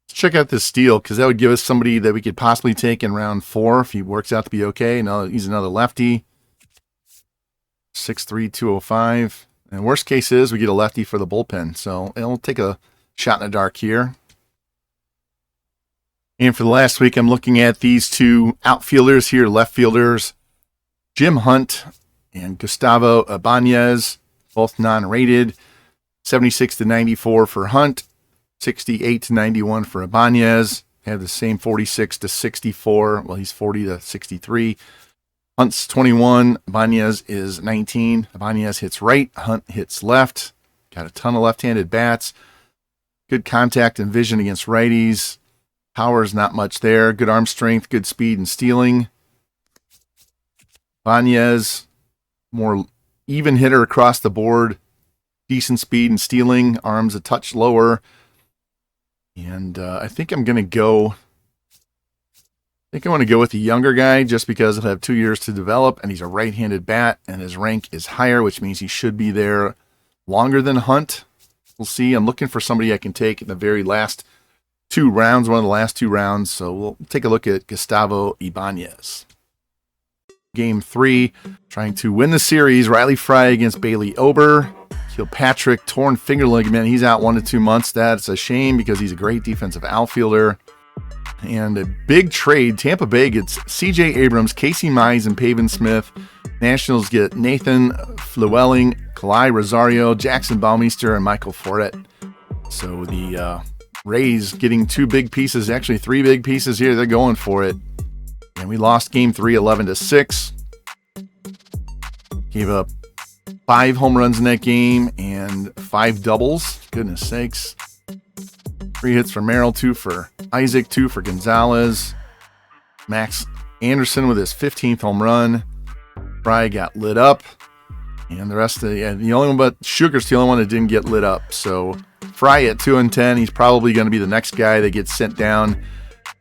Let's check out this steal, because that would give us somebody that we could possibly take in round 4 if he works out to be okay. Now he's another lefty. 6'3", 205. And worst case is we get a lefty for the bullpen. So we'll take a shot in the dark here. And for the last week, I'm looking at these 2 outfielders here, left fielders. Jim Hunt and Gustavo Ibanez, both non-rated. 76 to 94 for Hunt. 68 to 91 for Ibanez. Have the same 46 to 64. Well, he's 40 to 63. Hunt's 21. Ibanez is 19. Ibanez hits right. Hunt hits left. Got a ton of left-handed bats. Good contact and vision against righties. Power is not much there. Good arm strength, good speed and stealing. Ibanez, more even hitter across the board. decent speed and stealing, arms a touch lower. And I think I'm going to go... I think I want to go with the younger guy just because he'll have 2 years to develop, and he's a right-handed bat, and his rank is higher, which means he should be there longer than Hunt. We'll see. I'm looking for somebody I can take in the very last 2 rounds, one of the last 2 rounds. So we'll take a look at Gustavo Ibanez. Game 3, trying to win the series. Riley Fry against Bailey Ober. Kilpatrick, torn finger ligament. He's out 1 to 2 months. That's a shame because he's a great defensive outfielder. And a big trade. Tampa Bay gets C.J. Abrams, Casey Mize, and Pavin Smith. Nationals get Nathan Flewelling, Kalai Rosario, Jackson Baumeister, and Michael Foret. So the Rays getting 2 big pieces, actually 3 big pieces here. They're going for it. And we lost Game 3, 11-6. Gave up 5 home runs in that game and 5 doubles. Goodness sakes. 3 hits for Merrill, 2 for Isaac, 2 for Gonzalez. Max Anderson with his 15th home run. Fry got lit up. And the rest of the only one but Sugar's the only one that didn't get lit up. So Fry at 2-10. He's probably going to be the next guy that gets sent down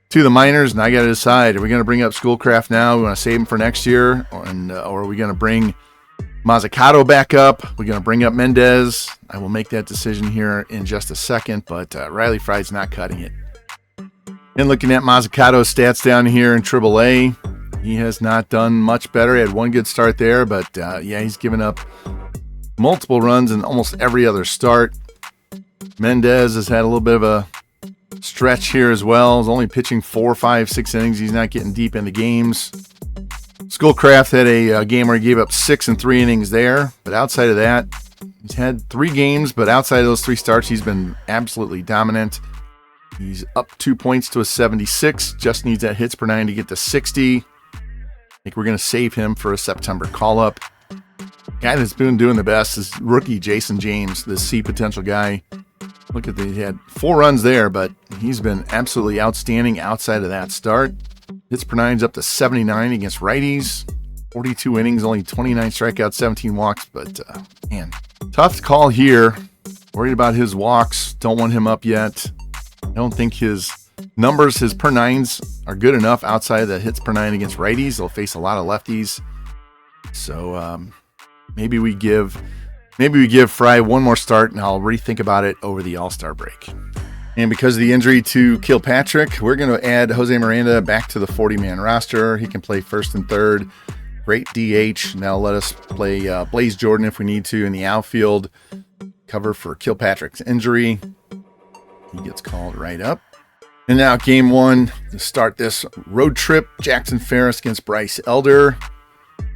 to the minors. And I got to decide, are we going to bring up Schoolcraft now? We want to save him for next year? Or are we going to bring Mazzucato back up? We're going to bring up Mendez. I will make that decision here in just a second, but Riley Fry's not cutting it. And looking at Mazzucato's stats down here in AAA, he has not done much better. He had 1 good start there, but he's given up multiple runs in almost every other start. Mendez has had a little bit of a stretch here as well. He's only pitching 4, 5, 6 innings. He's not getting deep into games. Schoolcraft had a game where he gave up 6 and 3 innings there, but outside of that, he's had 3 games, but outside of those 3 starts, he's been absolutely dominant. He's up 2 points to a 76, just needs that hits per 9 to get to 60. I think we're going to save him for a September call-up. Guy that's been doing the best is rookie Jason James, the C potential guy. Look at he had 4 runs there, but he's been absolutely outstanding outside of that start. Hits per 9's up to 79 against righties. 42 innings, only 29 strikeouts, 17 walks. But, tough call here. Worried about his walks. Don't want him up yet. I don't think his numbers, his per 9s, are good enough outside of the hits per 9 against righties. They'll face a lot of lefties. So, maybe we give Fry 1 more start, and I'll rethink about it over the All-Star break. And because of the injury to Kilpatrick, we're going to add Jose Miranda back to the 40-man roster. He can play first and third. Great DH. Now let us play Blaze Jordan if we need to in the outfield. Cover for Kilpatrick's injury. He gets called right up. And now game 1 to start this road trip. Jackson Ferris against Bryce Elder.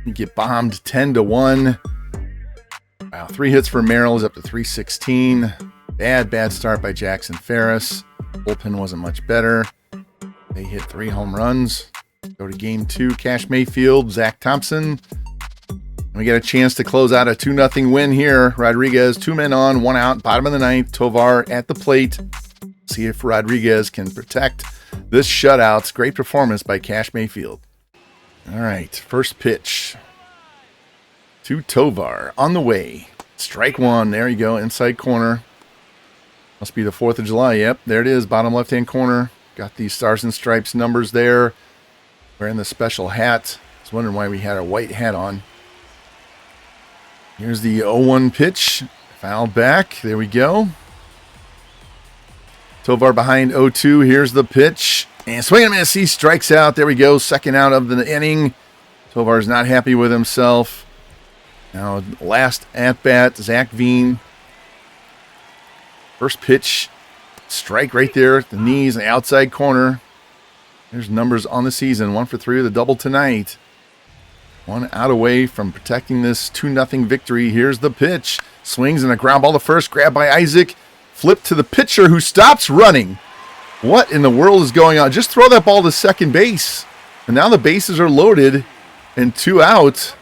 You get bombed 10-1. Wow, 3 hits for Merrill is up to 316. Bad start by Jackson Ferris. Bullpen wasn't much better. They hit 3 home runs. Go to game 2. Kash Mayfield, Zach Thompson. And we get a chance to close out a 2-0 win here. Rodriguez, 2 men on, 1 out, bottom of the 9th. Tovar at the plate. See if Rodriguez can protect this shutout. Great performance by Kash Mayfield. All right, first pitch to Tovar on the way. Strike 1. There you go, inside corner. Must be the 4th of July. Yep, there it is, bottom left-hand corner. Got the Stars and Stripes numbers there. Wearing the special hat. I was wondering why we had a white hat on. Here's the 0-1 pitch. Fouled back. There we go. Tovar behind 0-2. Here's the pitch. And swing and miss. He strikes out. There we go. Second out of the inning. Tovar's not happy with himself. Now, last at-bat, Zach Veen. First pitch, strike right there at the knees, the outside corner. There's numbers on the season. 1 for 3 with a double tonight. 1 out away from protecting this 2-0 victory. Here's the pitch. Swings and a ground ball to first, grabbed by Isaac. Flip to the pitcher who stops running. What in the world is going on? Just throw that ball to second base. And now the bases are loaded and 2 out.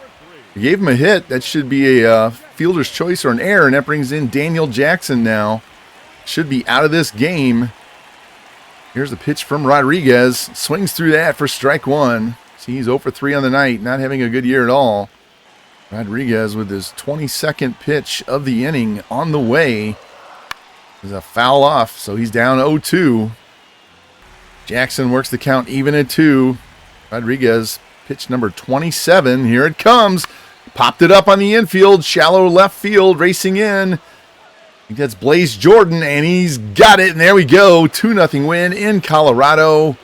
We gave him a hit. That should be a fielder's choice or an error, and that brings in Daniel Jackson now. Should be out of this game. Here's the pitch from Rodriguez. Swings through that for strike 1. See, he's 0 for 3 on the night. Not having a good year at all. Rodriguez with his 22nd pitch of the inning on the way. There's a foul off, so he's down 0-2. Jackson works the count even at 2. Rodriguez, pitch number 27. Here it comes. Popped it up on the infield. Shallow left field, racing in. I think that's Blaze Jordan, and he's got it. And there we go. 2-0 win in Colorado.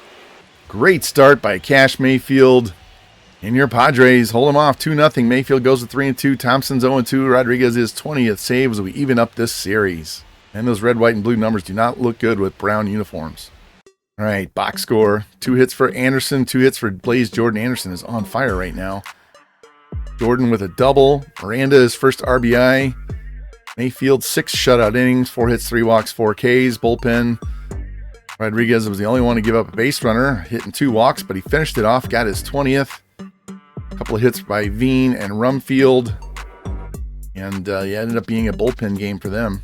Great start by Kash Mayfield. And your Padres hold him off 2-0. Mayfield goes to 3-2. Thompson's 0-2. Rodriguez is 20th save as we even up this series. And those red, white, and blue numbers do not look good with brown uniforms. All right, box score. 2 hits for Anderson, 2 hits for Blaze Jordan. Anderson is on fire right now. Jordan with a double. Miranda is first RBI. Mayfield, 6 shutout innings, 4 hits, 3 walks, 4 Ks. Bullpen. Rodriguez was the only one to give up a base runner, hitting 2 walks, but he finished it off, got his 20th. A couple of hits by Veen and Rumfield. And it ended up being a bullpen game for them.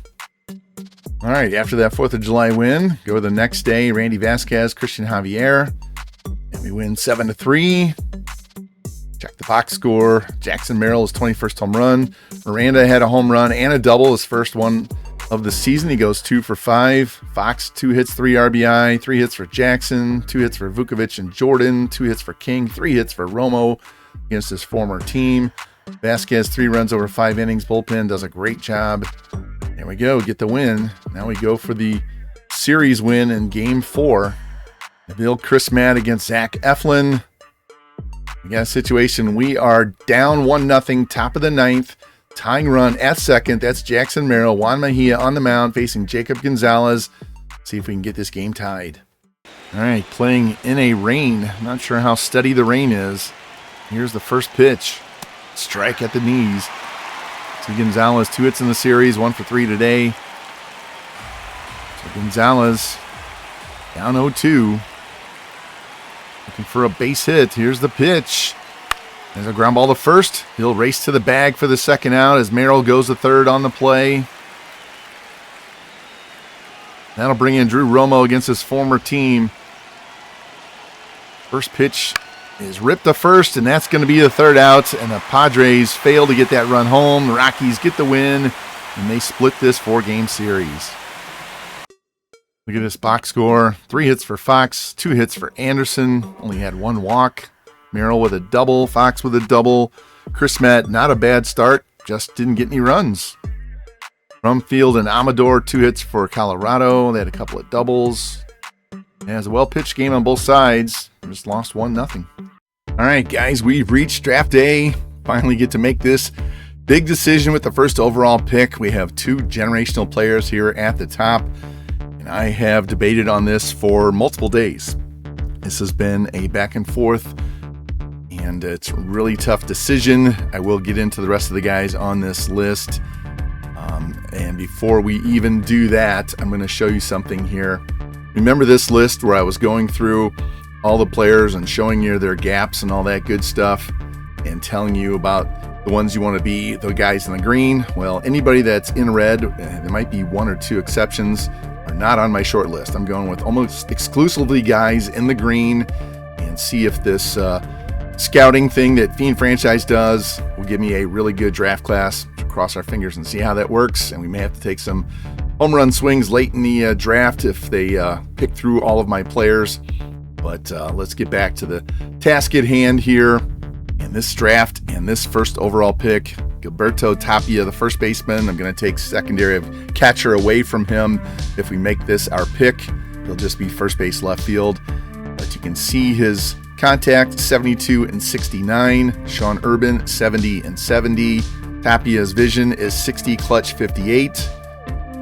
All right, after that 4th of July win, go the next day, Randy Vasquez, Christian Javier, and we win 7-3. Check the box score. Jackson Merrill's 21st home run. Miranda had a home run and a double, his first one of the season. He goes 2 for 5. Fox, 2 hits, 3 RBI, 3 hits for Jackson, 2 hits for Vukovic and Jordan, 2 hits for King, 3 hits for Romo against his former team. Vasquez, 3 runs over 5 innings. Bullpen does a great job. There we go, get the win. Now we go for the series win in Game 4. Bill Chris Matt against Zach Eflin. We got a situation. We are down 1-0, top of the 9th. Tying run at second. That's Jackson Merrill. Juan Mejia on the mound facing Jacob Gonzalez. See if we can get this game tied. All right, playing in a rain. I'm not sure how steady the rain is. Here's the first pitch. Strike at the knees. Gonzalez, 2 hits in the series, 1 for 3 today. So Gonzalez down 0-2. Looking for a base hit. Here's the pitch. There's a ground ball to first. He'll race to the bag for the second out as Merrill goes to third on the play. That'll bring in Drew Romo against his former team. First pitch is ripped to first, and that's going to be the third out, and the Padres fail to get that run home. The Rockies get the win, and they split this 4-game series. Look at this box score. 3 hits for Fox, 2 hits for Anderson. Only had 1 walk. Merrill with a double, Fox with a double. Chris Matt, not a bad start, just didn't get any runs. Rumfield and Amador, 2 hits for Colorado. They had a couple of doubles. It was a well-pitched game on both sides. Just lost 1-0. All right, guys, we've reached draft day. Finally get to make this big decision with the first overall pick. We have 2 generational players here at the top, and I have debated on this for multiple days. This has been a back and forth, and it's a really tough decision. I will get into the rest of the guys on this list. And before we even do that, I'm going to show you something here. Remember this list where I was going through all the players and showing you their gaps and all that good stuff and telling you about the ones you want to be, the guys in the green? Well, anybody that's in red, there might be 1 or 2 exceptions, are not on my short list. I'm going with almost exclusively guys in the green and see if this scouting thing that Fiend Franchise does will give me a really good draft class. Cross our fingers and see how that works, and we may have to take some home run swings late in the draft if they pick through all of my players. But let's get back to the task at hand here. In this draft and this first overall pick, Gilberto Tapia, the first baseman. I'm going to take secondary of catcher away from him. If we make this our pick, he'll just be first base, left field. But you can see his contact, 72 and 69. Sean Urban, 70 and 70. Tapia's vision is 60, clutch 58.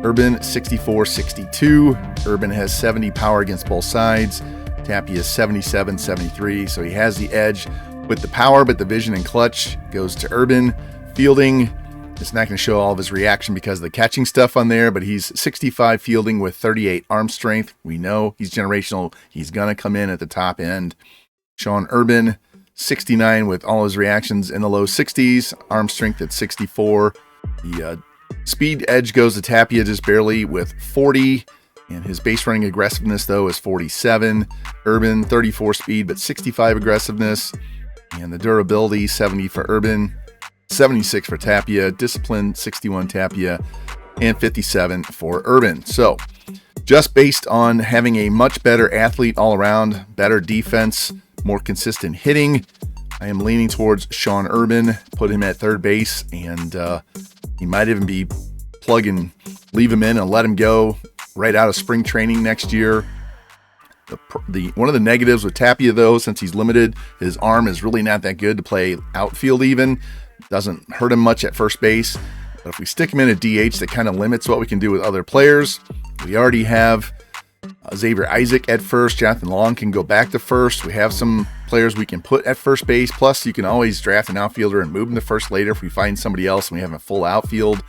Urban 64, 62. Urban has 70 power against both sides. Tapia is 77, 73. So he has the edge with the power, but the vision and clutch goes to Urban. Fielding, it's not going to show all of his reaction because of the catching stuff on there, but he's 65 fielding with 38 arm strength. We know he's generational. He's going to come in at the top end. Sean Urban, 69 with all his reactions in the low 60s, arm strength at 64. The speed edge goes to Tapia just barely with 40, and his base running aggressiveness, though, is 47. Urban, 34 speed, but 65 aggressiveness, and the durability, 70 for Urban. 76 for Tapia, Discipline 61 Tapia, and 57 for Urban. So just based on having a much better athlete all around, better defense, more consistent hitting, I am leaning towards Sean Urban, put him at third base, and he might even be leave him in and let him go right out of spring training next year. One of the negatives with Tapia, though, since he's limited, his arm is really not that good to play outfield even. Doesn't hurt him much at first base. But if we stick him in a DH, that kind of limits what we can do with other players. We already have Xavier Isaac at first. Jonathan Long can go back to first. We have some players we can put at first base. Plus, you can always draft an outfielder and move him to first later if we find somebody else and we have a full outfield.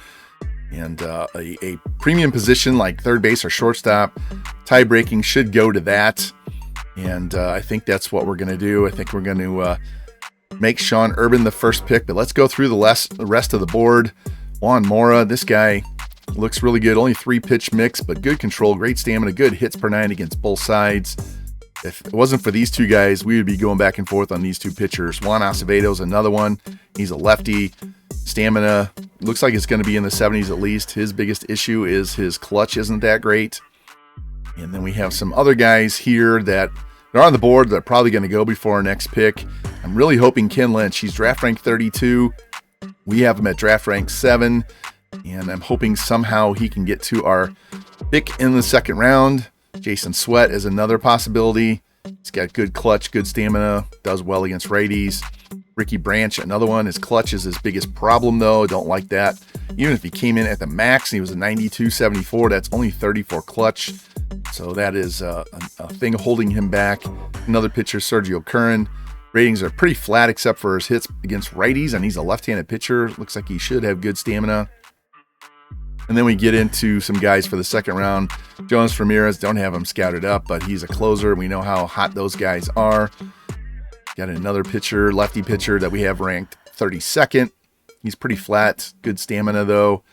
And a premium position like third base or shortstop, tie-breaking should go to that. And I think that's what we're going to do. I think we're going to make Sean Urban the first pick. But let's go through the rest of the board. Juan Mora, this guy looks really good. Only 3-pitch mix, but good control, great stamina, good hits per 9 against both sides. If it wasn't for these two guys, we would be going back and forth on these two pitchers. Juan Acevedo's another one. He's a lefty. Stamina looks like it's going to be in the 70s at least. His biggest issue is his clutch isn't that great. And then we have some other guys here that are on the board that are probably going to go before our next pick. I'm really hoping Ken Lynch. He's draft rank 32. We have him at draft rank 7. And I'm hoping somehow he can get to our pick in the second round. Jason Sweat is another possibility. He's got good clutch, good stamina, does well against righties. Ricky Branch, another one. His clutch is his biggest problem, though. Don't like that. Even if he came in at the max and he was a 92-74, that's only 34 clutch. So that is a thing holding him back. Another pitcher, Sergio Curran. Ratings are pretty flat except for his hits against righties, and he's a left-handed pitcher. Looks like he should have good stamina. And then we get into some guys for the second round. Jonas Ramirez, don't have him scouted up, but he's a closer. We know how hot those guys are. Got another pitcher, lefty pitcher that we have ranked 32nd. He's pretty flat, good stamina though.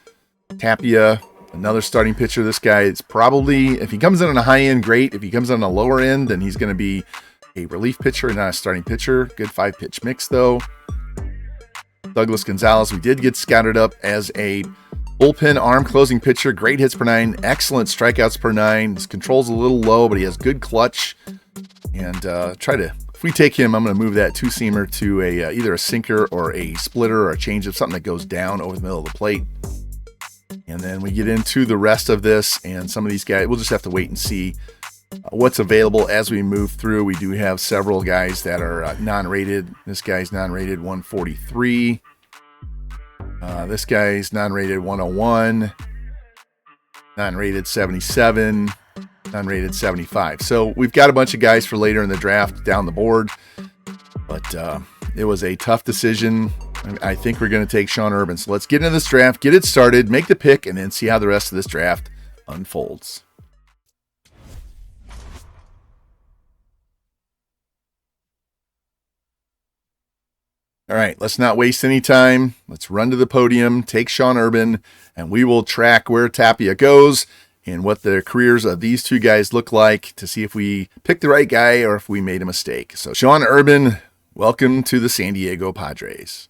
Tapia, another starting pitcher. This guy is probably, if he comes in on a high end, great. If he comes in on a lower end, then he's going to be a relief pitcher and not a starting pitcher. Good 5-pitch mix though. Douglas Gonzalez, we did get scouted up as a bullpen arm closing pitcher. Great hits per 9, excellent strikeouts per 9. His control's a little low, but he has good clutch. And if we take him, I'm going to move that two-seamer to either a sinker or a splitter or a changeup, something that goes down over the middle of the plate. And then we get into the rest of this, and some of these guys, we'll just have to wait and see what's available as we move through. We do have several guys that are non-rated. This guy's non-rated 143. This guy's non-rated 101. Non-rated 77. Non-rated 75. So we've got a bunch of guys for later in the draft down the board. But it was a tough decision. I think we're going to take Sean Urban. So let's get into this draft, get it started, make the pick, and then see how the rest of this draft unfolds. All right, let's not waste any time. Let's run to the podium, take Sean Urban, and we will track where Tapia goes and what the careers of these two guys look like to see if we picked the right guy or if we made a mistake. So Sean Urban, welcome to the San Diego Padres.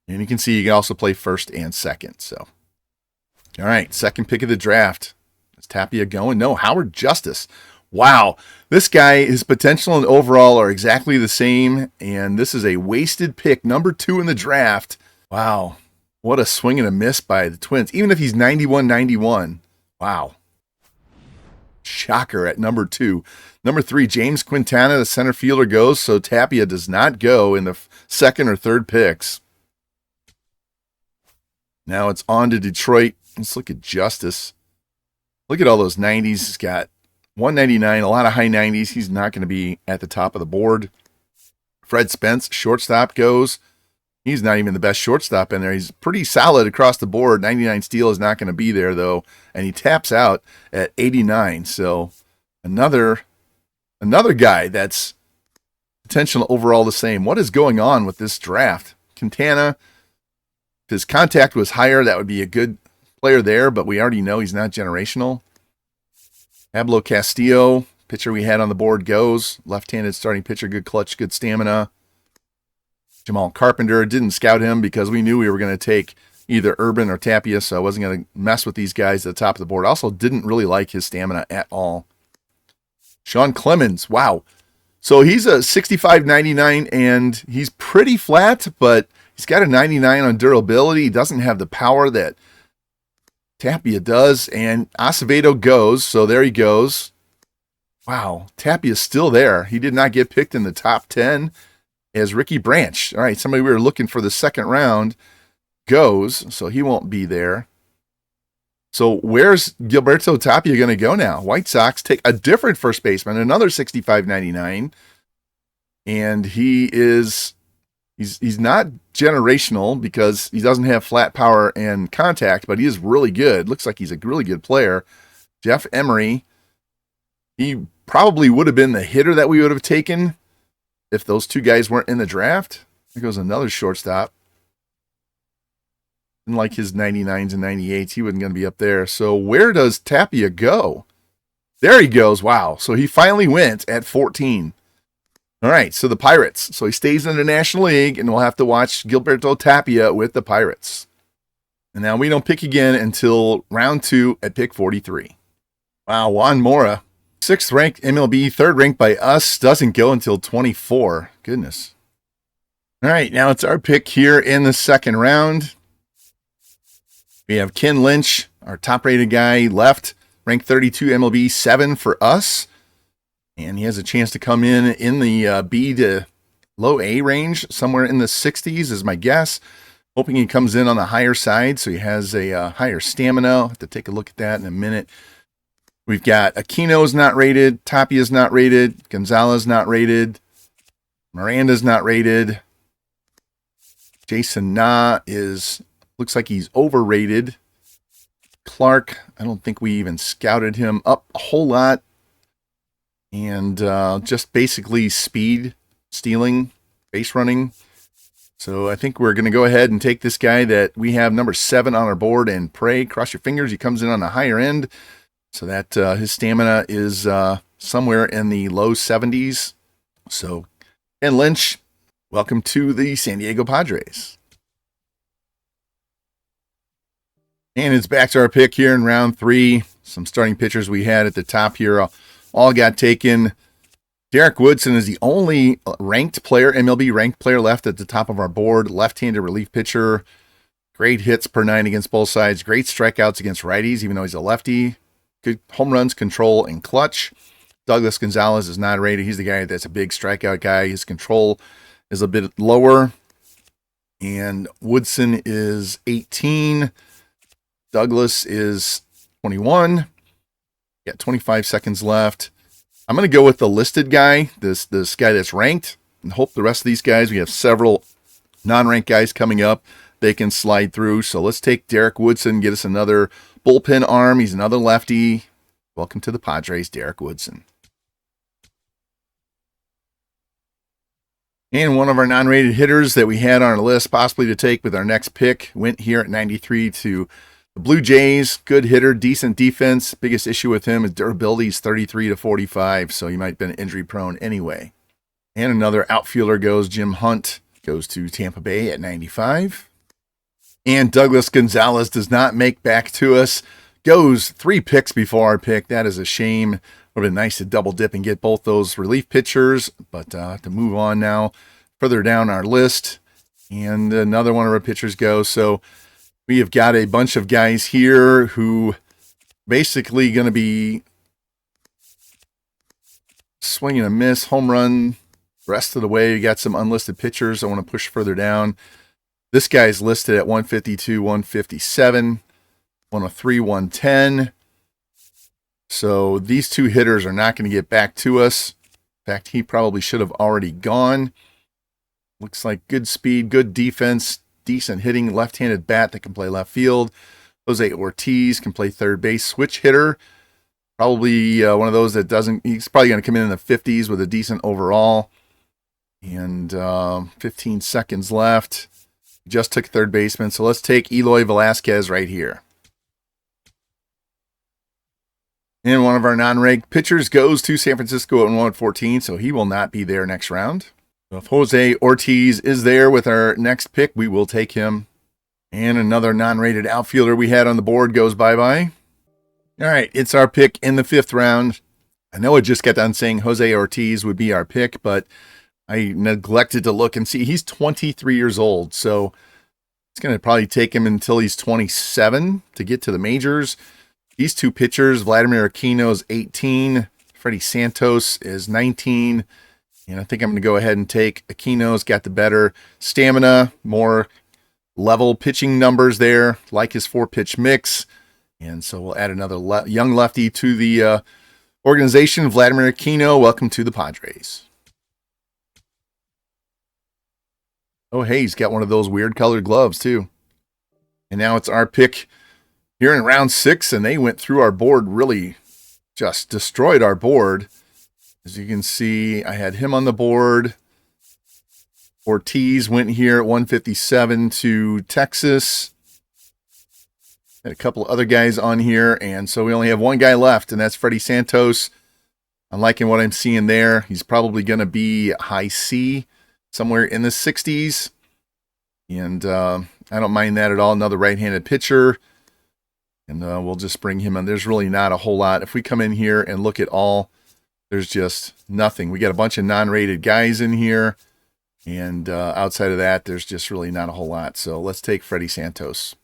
And you can see you can also play first and second. So, all right, second pick of the draft. Is Tapia going? No, Howard Justice. Wow, this guy, his potential and overall are exactly the same, and this is a wasted pick, number 2 in the draft. Wow, what a swing and a miss by the Twins, even if he's 91-91. Wow. Shocker at number 2. Number 3, James Quintana, the center fielder, goes, so Tapia does not go in the second or third picks. Now it's on to Detroit. Let's look at Justice. Look at all those 90s. He's got 199, a lot of high 90s. He's not going to be at the top of the board. Fred Spence, shortstop, goes. He's not even the best shortstop in there. He's pretty solid across the board. 99 steal is not going to be there, though. And he taps out at 89. So another guy that's potential overall the same. What is going on with this draft? Quintana, if his contact was higher, that would be a good player there, but we already know he's not generational. Pablo Castillo, pitcher we had on the board goes. Left-handed starting pitcher, good clutch, good stamina. Jamal Carpenter, didn't scout him because we knew we were going to take either Urban or Tapia, so I wasn't going to mess with these guys at the top of the board. Also didn't really like his stamina at all. Sean Clemens, wow. So he's a 65-99, and he's pretty flat, but he's got a 99 on durability. He doesn't have the power that Tapia does, and Acevedo goes, so there he goes. Wow, Tapia's still there. He did not get picked in the top 10 as Ricky Branch. All right, somebody we were looking for the second round goes, so he won't be there. So where's Gilberto Tapia going to go now? White Sox take a different first baseman, another 65-99, and he's not generational because he doesn't have flat power and contact, but he is really good. Looks like he's a really good player. Jeff Emery, he probably would have been the hitter that we would have taken if those two guys weren't in the draft. There goes another shortstop. And like his 99s and 98s, he wasn't going to be up there. So where does Tapia go? There he goes. Wow. So he finally went at 14. All right, so the Pirates. So he stays in the National League, and we'll have to watch Gilberto Tapia with the Pirates. And now we don't pick again until round 2 at pick 43. Wow, Juan Mora, 6th ranked MLB, 3rd ranked by us, doesn't go until 24. Goodness. All right, now it's our pick here in the second round. We have Ken Lynch, our top-rated guy, left, ranked 32 MLB, 7 for us. And he has a chance to come in the B to low A range, somewhere in the 60s is my guess. Hoping he comes in on the higher side, so he has a higher stamina. I'll have to take a look at that in a minute. We've got Aquino's not rated, Tapia's not rated, Gonzalez not rated, Miranda's not rated. Jason Na looks like he's overrated. Clark, I don't think we even scouted him up a whole lot. And just basically speed, stealing, base running. So I think we're going to go ahead and take this guy that we have number 7 on our board and pray. Cross your fingers. He comes in on the higher end so that his stamina is somewhere in the low 70s. So, Ken Lynch, welcome to the San Diego Padres. And it's back to our pick here in round 3. Some starting pitchers we had at the top here all got taken. Derek Woodson is the only ranked player, MLB ranked player left at the top of our board. Left-handed relief pitcher. Great hits per 9 against both sides. Great strikeouts against righties, even though he's a lefty. Good home runs, control, and clutch. Douglas Gonzalez is not rated. He's the guy that's a big strikeout guy. His control is a bit lower. And Woodson is 18. Douglas is 21. Got 25 seconds left. I'm going to go with the listed guy, this guy that's ranked, and hope the rest of these guys, we have several non-ranked guys coming up, they can slide through. So let's take Derek Woodson, get us another bullpen arm. He's another lefty. Welcome to the Padres, Derek Woodson. And one of our non-rated hitters that we had on our list possibly to take with our next pick went here at 93 to the Blue Jays. Good hitter, decent defense. Biggest issue with him is durability is 33 to 45, so he might have been injury prone anyway. And another outfielder goes, Jim Hunt, goes to Tampa Bay at 95. And Douglas Gonzalez does not make back to us. Goes 3 picks before our pick. That is a shame. Would have been nice to double dip and get both those relief pitchers, but to move on now, further down our list. And another one of our pitchers goes. So we have got a bunch of guys here who basically going to be swing and a miss, home run, rest of the way. You got some unlisted pitchers I want to push further down. This guy's listed at 152, 157, 103, 110. So these two hitters are not going to get back to us. In fact, he probably should have already gone. Looks like good speed, good defense, decent hitting, left-handed bat that can play left field. Jose Ortiz can play third base, switch hitter. Probably one of those that doesn't, he's probably going to come in the 50s with a decent overall. And 15 seconds left. Just took third baseman. So let's take Eloy Velasquez right here. And one of our non-ranked pitchers goes to San Francisco at 114, so he will not be there next round. So if Jose Ortiz is there with our next pick, we will take him. And another non-rated outfielder we had on the board goes bye-bye. All right, it's our pick in the 5th round. I know I just got done saying Jose Ortiz would be our pick, but I neglected to look and see. He's 23 years old, so it's going to probably take him until he's 27 to get to the majors. These two pitchers, Vladimir Aquino is 18, Freddie Santos is 19, and I think I'm going to go ahead and take Aquino's got the better stamina, more level pitching numbers there, like his 4-pitch mix, and so we'll add another young lefty to the organization. Vladimir Aquino, welcome to the Padres. Oh, hey, he's got one of those weird colored gloves, too. And now it's our pick here in round 6, and they went through our board, really just destroyed our board. As you can see, I had him on the board. Ortiz went here at 157 to Texas. Had a couple other guys on here, and so we only have one guy left, and that's Freddie Santos. I'm liking what I'm seeing there. He's probably going to be high C, somewhere in the 60s. And I don't mind that at all. Another right-handed pitcher. And we'll just bring him in. There's really not a whole lot. If we come in here and look at all, there's just nothing. We got a bunch of non-rated guys in here. And outside of that, there's just really not a whole lot. So let's take Freddie Santos.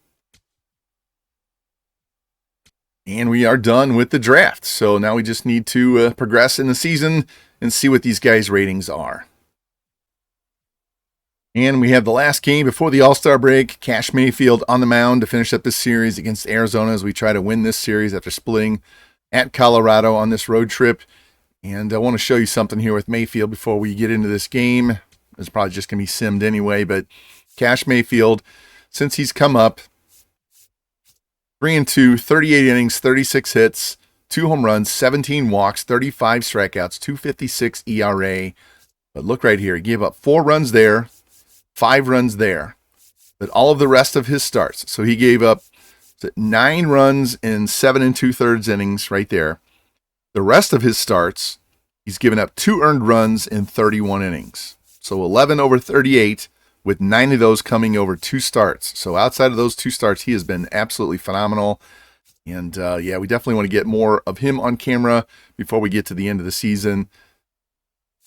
And we are done with the draft. So now we just need to progress in the season and see what these guys' ratings are. And we have the last game before the All-Star break. Kash Mayfield on the mound to finish up this series against Arizona as we try to win this series after splitting at Colorado on this road trip. And I want to show you something here with Mayfield before we get into this game. It's probably just going to be simmed anyway, but Kash Mayfield, since he's come up, 3-2, 38 innings, 36 hits, 2 home runs, 17 walks, 35 strikeouts, 2.56 ERA. But look right here. He gave up 4 runs there, 5 runs there, but all of the rest of his starts. So he gave up 9 runs in 7 2/3 innings right there. The rest of his starts, he's given up 2 earned runs in 31 innings. So 11 over 38, with 9 of those coming over 2 starts. So outside of those 2 starts, he has been absolutely phenomenal. And yeah, we definitely want to get more of him on camera before we get to the end of the season.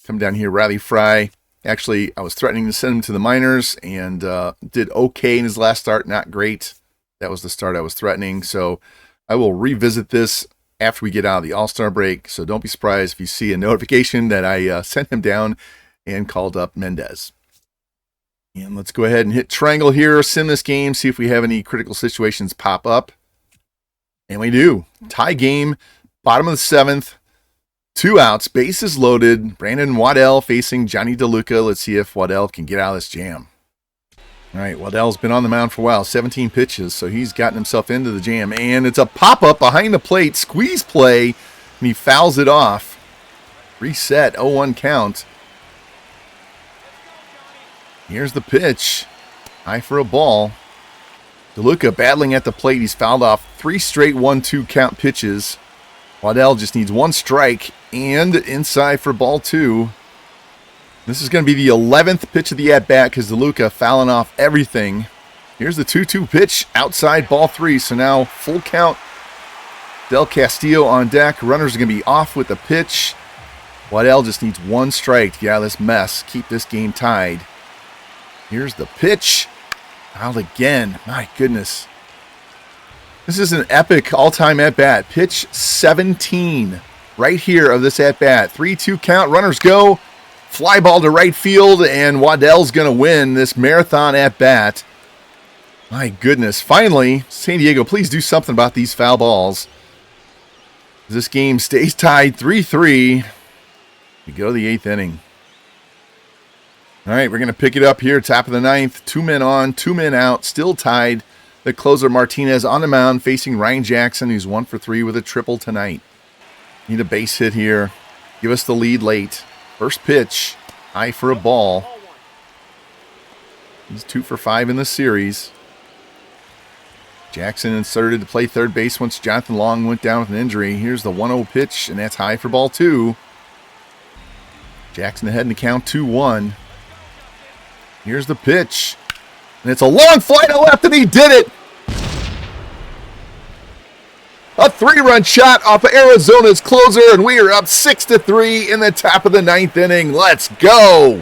Come down here, Riley Fry. Actually, I was threatening to send him to the minors and did okay in his last start. Not great. That was the start I was threatening. So I will revisit this after we get out of the All-Star break. So don't be surprised if you see a notification that I sent him down and called up Mendez. And let's go ahead and hit triangle here, sim this game, see if we have any critical situations pop up. And we do. Tie game, bottom of the 7th. 2 outs, bases loaded. Brandon Waddell facing Johnny DeLuca. Let's see if Waddell can get out of this jam. All right, Waddell's been on the mound for a while, 17 pitches, so he's gotten himself into the jam. And it's a pop-up behind the plate, squeeze play, and he fouls it off. Reset, 0-1 count. Here's the pitch. High for a ball. DeLuca battling at the plate. He's fouled off 3 straight 1-2 count pitches. Waddell just needs 1 strike and inside for ball 2. This is going to be the 11th pitch of the at-bat because DeLuca fouling off everything. Here's the 2-2 pitch outside ball 3. So now full count. Del Castillo on deck. Runners are going to be off with the pitch. Waddell just needs 1 strike to get out of this mess. Keep this game tied. Here's the pitch. Out again. My goodness. This is an epic all-time at-bat. Pitch 17 right here of this at-bat. 3-2 count. Runners go. Fly ball to right field, and Waddell's going to win this marathon at-bat. My goodness. Finally, San Diego, please do something about these foul balls. This game stays tied 3-3. We go to the 8th inning. All right, we're going to pick it up here, top of the 9th. 2 men on, 2 men out, still tied. The closer Martinez on the mound facing Ryan Jackson, who's 1 for 3 with a triple tonight. Need a base hit here. Give us the lead late. First pitch, high for a ball. He's 2 for 5 in the series. Jackson inserted to play third base once Jonathan Long went down with an injury. Here's the 1-0 pitch, and that's high for ball 2. Jackson ahead in the count 2-1. Here's the pitch, and it's a long fly to left, and he did it. A 3-run shot off of Arizona's closer, and we are up 6-3 in the top of the 9th inning. Let's go.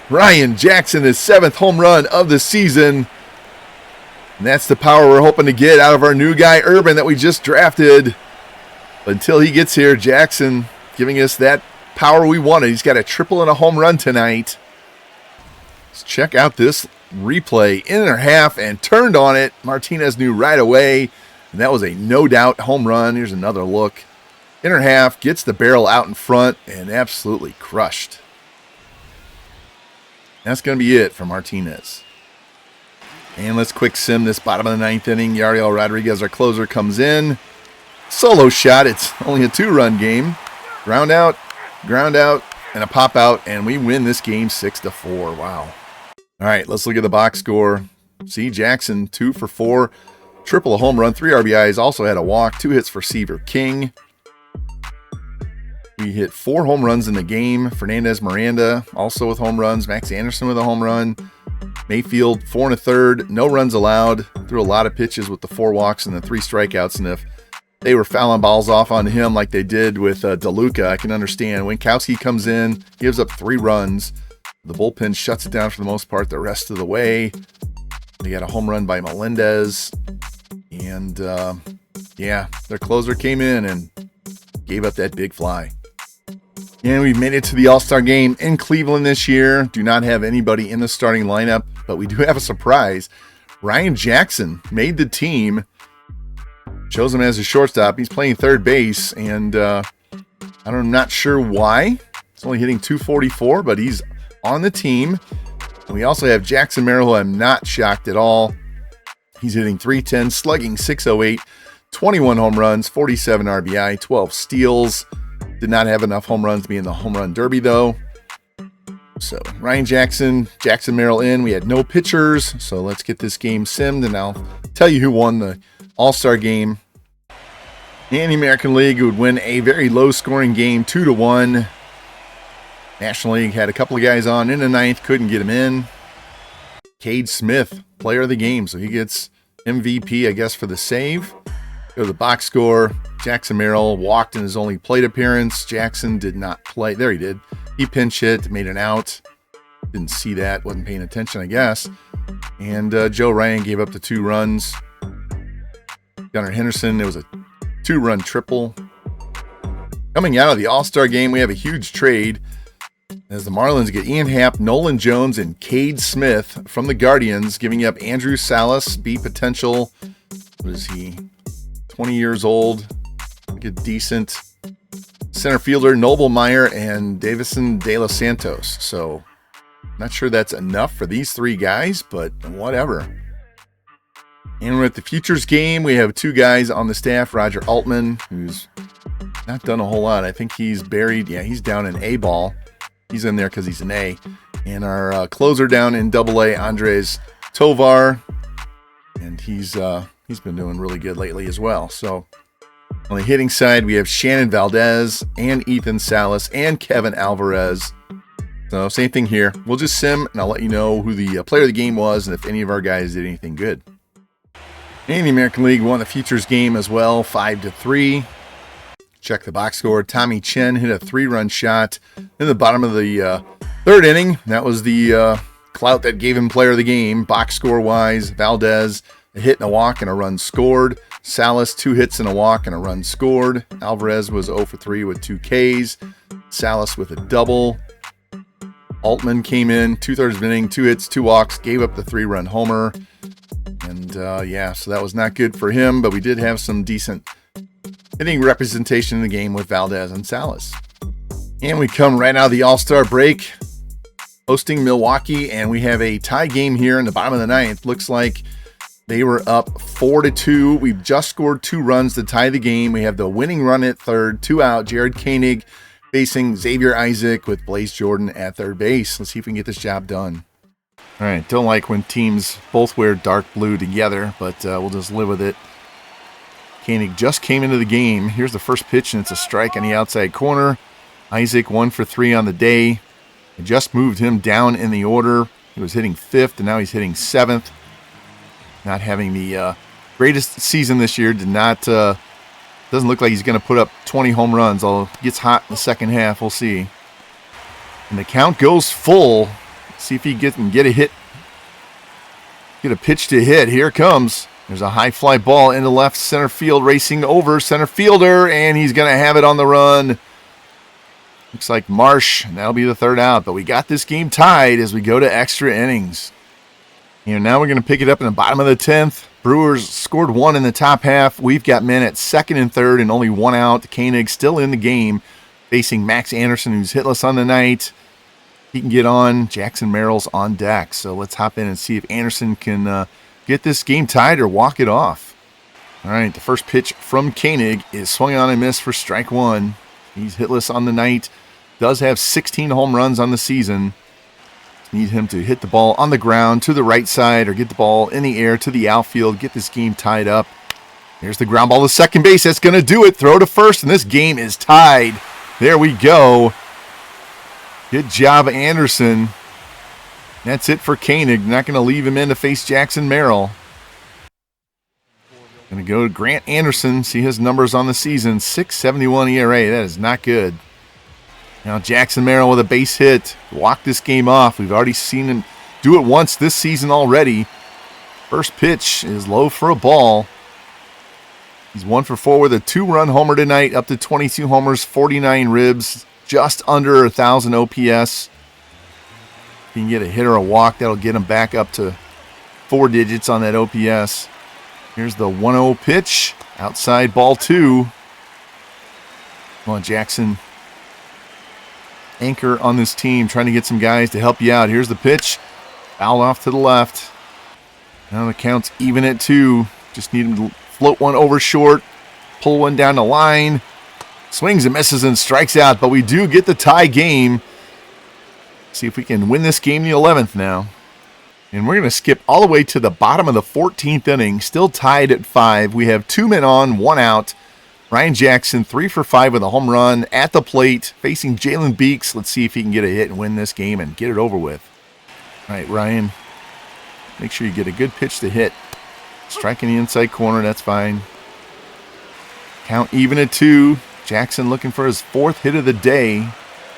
Ryan Jackson, his 7th home run of the season. And that's the power we're hoping to get out of our new guy, Urban, that we just drafted. But until he gets here, Jackson giving us that power we wanted. He's got a triple and a home run tonight. Let's check out this replay. Inner half and turned on it. Martinez knew right away. And that was a no-doubt home run. Here's another look. Inner half, gets the barrel out in front, and absolutely crushed. That's going to be it for Martinez. And let's quick sim this bottom of the 9th inning. Yariel Rodriguez, our closer, comes in. Solo shot. It's only a 2-run game. Ground out, and a pop out, and we win this game 6-4. Wow. All right, let's look at the box score. See, Jackson, 2 for 4. Triple, a home run, 3 RBIs. Also had a walk, 2 hits for Seaver King. We hit 4 home runs in the game. Fernandez Miranda also with home runs. Max Anderson with a home run. Mayfield, 4 1/3, no runs allowed. Threw a lot of pitches with the 4 walks and the 3 strikeouts. And if they were fouling balls off on him like they did with DeLuca, I can understand. Winkowski comes in, gives up 3 runs. The bullpen shuts it down for the most part the rest of the way. They got a home run by Melendez. And, their closer came in and gave up that big fly. And we've made it to the All-Star game in Cleveland this year. Do not have anybody in the starting lineup, but we do have a surprise. Ryan Jackson made the team. Chose him as a shortstop. He's playing third base, and I'm not sure why. He's only hitting .244, but he's on the team. And we also have Jackson Merrill, who I'm not shocked at all. He's hitting .310, slugging .608, 21 home runs, 47 RBI, 12 steals. Did not have enough home runs to be in the home run derby, though. So Ryan Jackson, Jackson Merrill in. We had no pitchers, so let's get this game simmed, and I'll tell you who won the All-Star game. In the American League, would win a very low-scoring game, 2-1. National League had a couple of guys on in the 9th, couldn't get him in. Cade Smith, player of the game, so he gets MVP, I guess, for the save. Go to the box score. Jackson Merrill walked in his only plate appearance. Jackson did not play. There he did. He pinch hit, made an out. Didn't see that. Wasn't paying attention, I guess. And Joe Ryan gave up the 2 runs. Gunnar Henderson, there was a 2-run triple. Coming out of the All-Star game, we have a huge trade as the Marlins get Ian Happ, Nolan Jones, and Cade Smith from the Guardians, giving up Andrew Salas, B potential. What is he? 20 years old. Like a decent center fielder, Noble Meyer and Davison De Los Santos. So, not sure that's enough for these 3 guys, but whatever. And we're at the Futures game. We have 2 guys on the staff. Roger Altman, who's not done a whole lot. I think he's buried. Yeah, he's down in A ball. He's in there because he's an A. And our closer down in AA, Andres Tovar. And he's been doing really good lately as well. So on the hitting side, we have Shannon Valdez and Ethan Salas and Kevin Alvarez. So same thing here. We'll just sim, and I'll let you know who the player of the game was and if any of our guys did anything good. And the American League won the Futures game as well, 5-3. Check the box score. Tommy Chen hit a 3-run shot in the bottom of the 3rd inning. That was the clout that gave him player of the game. Box score wise, Valdez, a hit and a walk and a run scored. Salas, 2 hits and a walk and a run scored. Alvarez was 0 for 3 with 2 Ks. Salas with a double. Altman came in, 2/3 of an inning, 2 hits, 2 walks, gave up the 3-run homer. And so that was not good for him, but we did have some decent hitting representation in the game with Valdez and Salas. And we come right out of the All-Star break, hosting Milwaukee, and we have a tie game here in the bottom of the 9th. Looks like they were up 4-2. We've just scored 2 runs to tie the game. We have the winning run at third, 2 out. Jared Koenig facing Xavier Isaac with Blaze Jordan at third base. Let's see if we can get this job done. All right, don't like when teams both wear dark blue together, but we'll just live with it. Koenig just came into the game. Here's the first pitch, and it's a strike on the outside corner. Isaac 1 for 3 on the day. I just moved him down in the order. He was hitting 5th, and now he's hitting 7th. Not having the greatest season this year. Doesn't look like he's going to put up 20 home runs. Although it gets hot in the second half. We'll see. And the count goes full. See if he can get a hit. Get a pitch to hit. Here it comes. There's a high fly ball into left center field, racing over center fielder, and he's going to have it on the run. Looks like Marsh, and that'll be the third out. But we got this game tied as we go to extra innings. Now we're going to pick it up in the bottom of the 10th. Brewers scored 1 in the top half. We've got men at second and third and only 1 out. Koenig still in the game, facing Max Anderson, who's hitless on the night. He can get on. Jackson Merrill's on deck. So let's hop in and see if Anderson can get this game tied or walk it off. All right, the first pitch from Koenig is swung on and missed for strike 1. He's hitless on the night. Does have 16 home runs on the season. Need him to hit the ball on the ground to the right side or get the ball in the air to the outfield. Get this game tied up. Here's the ground ball to second base. That's going to do it. Throw to first, and this game is tied. There we go. Good job, Anderson. That's it for Koenig. Not going to leave him in to face Jackson Merrill. Going to go to Grant Anderson. See his numbers on the season. 6.71 ERA. That is not good. Now Jackson Merrill with a base hit. Walk this game off. We've already seen him do it once this season already. First pitch is low for a ball. He's 1 for 4 with a 2-run homer tonight. Up to 22 homers, 49 ribs. Just under 1,000 OPS. If he can get a hit or a walk, that'll get him back up to 4 digits on that OPS. Here's the 1-0 pitch. Outside ball 2. Come on, Jackson. Anchor on this team, trying to get some guys to help you out. Here's the pitch. Foul off to the left. Now the count's even at 2. Just need him to float one over short. Pull one down the line. Swings and misses and strikes out, but we do get the tie game. See if we can win this game in the 11th now. And we're going to skip all the way to the bottom of the 14th inning. Still tied at 5. We have 2 men on, 1 out. Ryan Jackson, 3 for 5 with a home run at the plate, facing Jalen Beeks. Let's see if he can get a hit and win this game and get it over with. All right, Ryan, make sure you get a good pitch to hit. Striking the inside corner, that's fine. Count even at 2. Jackson looking for his 4th hit of the day.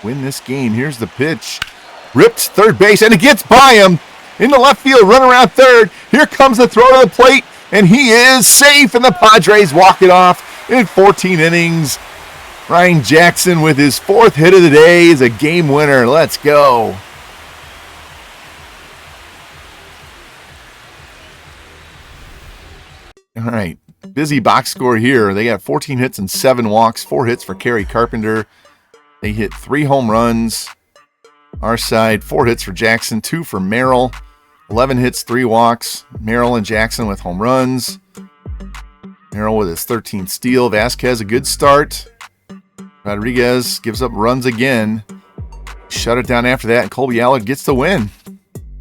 Win this game. Here's the pitch. Ripped third base, and it gets by him. In the left field, run around third. Here comes the throw to the plate, and he is safe, and the Padres walk it off in 14 innings. Ryan Jackson with his 4th hit of the day is a game winner. Let's go. All right, busy box score here. They got 14 hits and 7 walks, 4 hits for Kerry Carpenter. They hit 3 home runs. Our side, 4 hits for Jackson, 2 for Merrill. 11 hits, 3 walks. Merrill and Jackson with home runs. Merrill with his 13th steal. Vasquez, a good start. Rodriguez gives up runs again. Shut it down after that, and Colby Allard gets the win.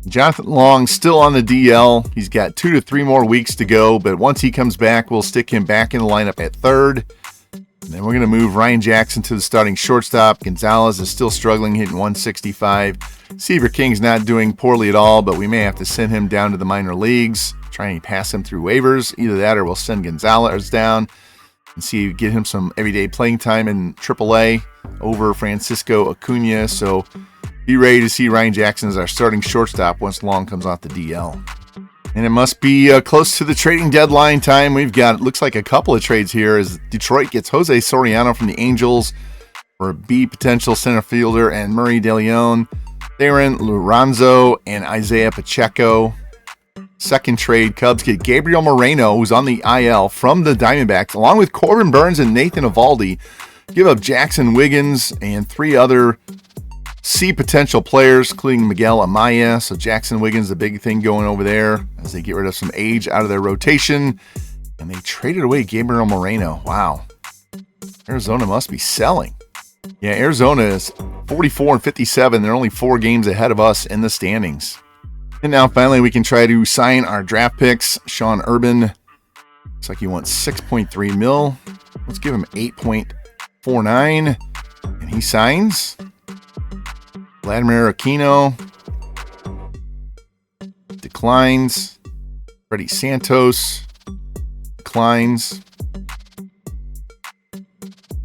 Jonathan Long still on the DL. He's got 2 to 3 more weeks to go, but once he comes back, we'll stick him back in the lineup at third. And then we're going to move Ryan Jackson to the starting shortstop. Gonzalez is still struggling, hitting 165. Seaver King's not doing poorly at all, but we may have to send him down to the minor leagues, try and pass him through waivers. Either that or we'll send Gonzalez down and see, get him some everyday playing time in AAA over Francisco Acuna. So be ready to see Ryan Jackson as our starting shortstop once Long comes off the DL. And it must be close to the trading deadline time. We've got, looks like a couple of trades here as Detroit gets Jose Soriano from the Angels for a B potential center fielder and Murray DeLeon, Theron Lorenzo, and Isaiah Pacheco. Second trade, Cubs get Gabriel Moreno, who's on the IL, from the Diamondbacks, along with Corbin Burns and Nathan Eovaldi. Give up Jackson Wiggins and 3 other C potential players, including Miguel Amaya. So Jackson Wiggins, the big thing going over there as they get rid of some age out of their rotation. And they traded away Gabriel Moreno. Wow. Arizona must be selling. Yeah, Arizona is 44 and 57. They're only 4 games ahead of us in the standings. And now finally we can try to sign our draft picks. Sean Urban, looks like he wants 6.3 mil. Let's give him 8.49. And he signs. Vladimir Aquino declines. Freddie Santos declines.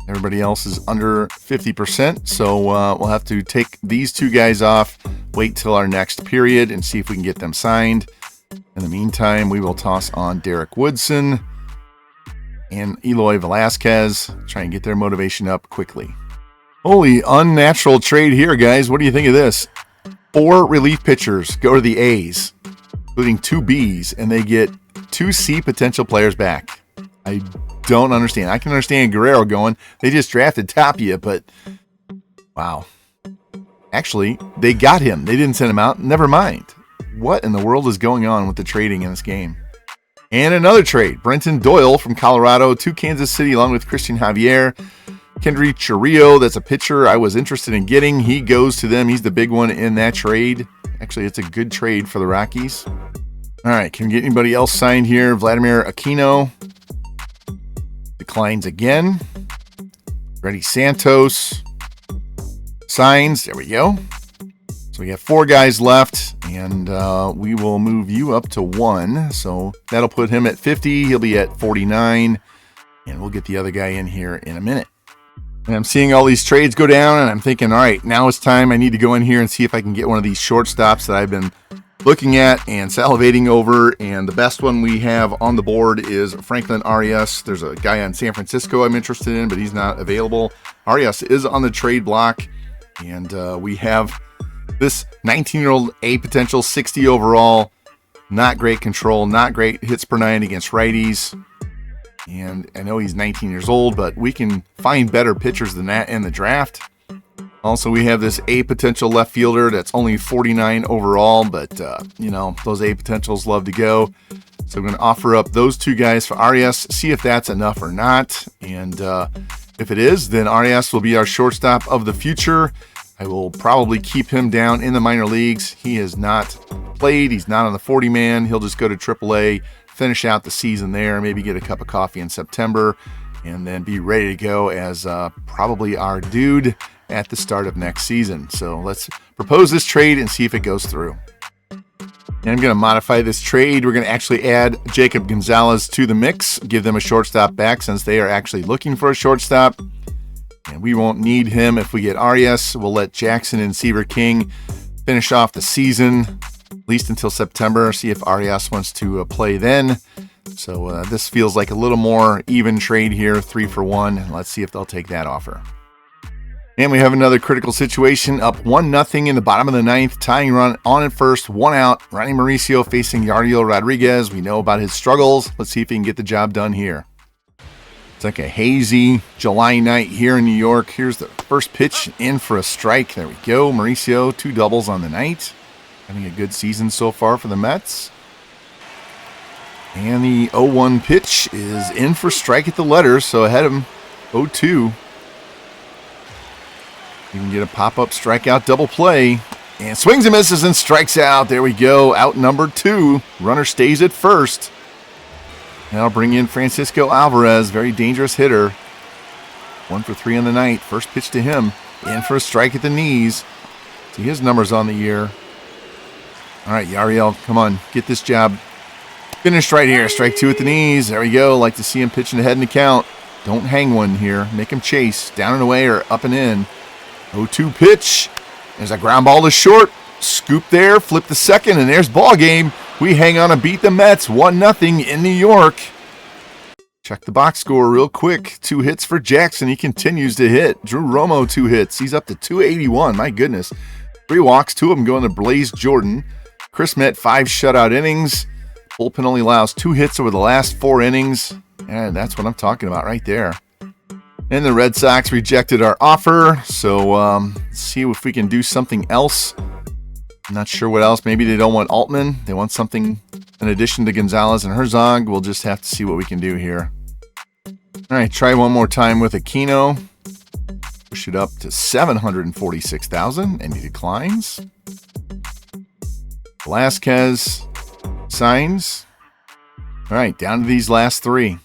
Everybody else is under 50%, so we'll have to take these two guys off, wait till our next period, and see if we can get them signed. In the meantime, we will toss on Derek Woodson and Eloy Velasquez, try and get their motivation up quickly. Holy unnatural trade here, guys. What do you think of this? 4 relief pitchers go to the A's, including 2 Bs, and they get 2 C potential players back. I don't understand. I can understand Guerrero going. They just drafted Tapia, but wow. Actually, they got him. They didn't send him out. Never mind. What in the world is going on with the trading in this game? And another trade. Brenton Doyle from Colorado to Kansas City along with Christian Javier. Kendry Chirrillo, that's a pitcher I was interested in getting. He goes to them. He's the big one in that trade. Actually, it's a good trade for the Rockies. All right, can we get anybody else signed here? Vladimir Aquino declines again. Freddie Santos signs. There we go. So we have 4 guys left, and we will move you up to 1. So that'll put him at 50. He'll be at 49, and we'll get the other guy in here in a minute. And I'm seeing all these trades go down, and I'm thinking, all right, now it's time. I need to go in here and see if I can get one of these shortstops that I've been looking at and salivating over. And the best one we have on the board is Franklin Arias. There's a guy on San Francisco I'm interested in, but he's not available. Arias is on the trade block, and we have this 19-year-old A potential, 60 overall. Not great control, not great hits per 9 against righties. And I know he's 19 years old, but we can find better pitchers than that in the draft. Also, we have this A potential left fielder that's only 49 overall, but, those A potentials love to go. So I'm going to offer up those 2 guys for Arias, see if that's enough or not. And if it is, then Arias will be our shortstop of the future. I will probably keep him down in the minor leagues. He has not played. He's not on the 40-man. He'll just go to AAA, finish out the season there, maybe get a cup of coffee in September, and then be ready to go as probably our dude at the start of next season. So let's propose this trade and see if it goes through. And I'm going to modify this trade. We're going to actually add Jacob Gonzalez to the mix, give them a shortstop back since they are actually looking for a shortstop. And we won't need him if we get Arias. We'll let Jackson and Seaver King finish off the season, at least until September. See if Arias wants to play then. So this feels like a little more even trade here, 3 for 1. Let's see if they'll take that offer. And we have another critical situation, up 1-0 in the bottom of the 9th, tying run on at first, 1 out. Ronnie Mauricio facing Yariel Rodriguez. We know about his struggles. Let's see if he can get the job done here. It's like a hazy July night here in New York. Here's the first pitch in for a strike. There we go. Mauricio, 2 doubles on the night. Having a good season so far for the Mets. And the 0-1 pitch is in for strike at the letters, so ahead of him, 0-2. You can get a pop-up strikeout double play. And swings and misses and strikes out. There we go. Out number 2. Runner stays at first. And I'll bring in Francisco Alvarez, very dangerous hitter. 1 for 3 on the night. First pitch to him. In for a strike at the knees. See his numbers on the year. All right, Yariel, come on. Get this job finished right here. Strike 2 at the knees. There we go. Like to see him pitching ahead in the count. Don't hang one here. Make him chase. Down and away or up and in. 0-2 pitch. There's a ground ball to short. Scoop there. Flip the second. And there's ball game. We hang on and beat the Mets 1-0 in New York. Check the box score real quick. 2 hits for Jackson. He continues to hit. Drew Romo 2 hits. He's up to 281. My goodness. 3 walks. 2 of them going to Blaze Jordan. Chris Met 5 shutout innings. Bullpen only allows 2 hits over the last 4 innings. And that's what I'm talking about right there. And the Red Sox rejected our offer. So let's see if we can do something else. I'm not sure what else. Maybe they don't want Altman. They want something in addition to Gonzalez and Herzog. We'll just have to see what we can do here. All right, try one more time with Aquino. Push it up to $746,000, and he declines. Velasquez signs. All right, down to these last three.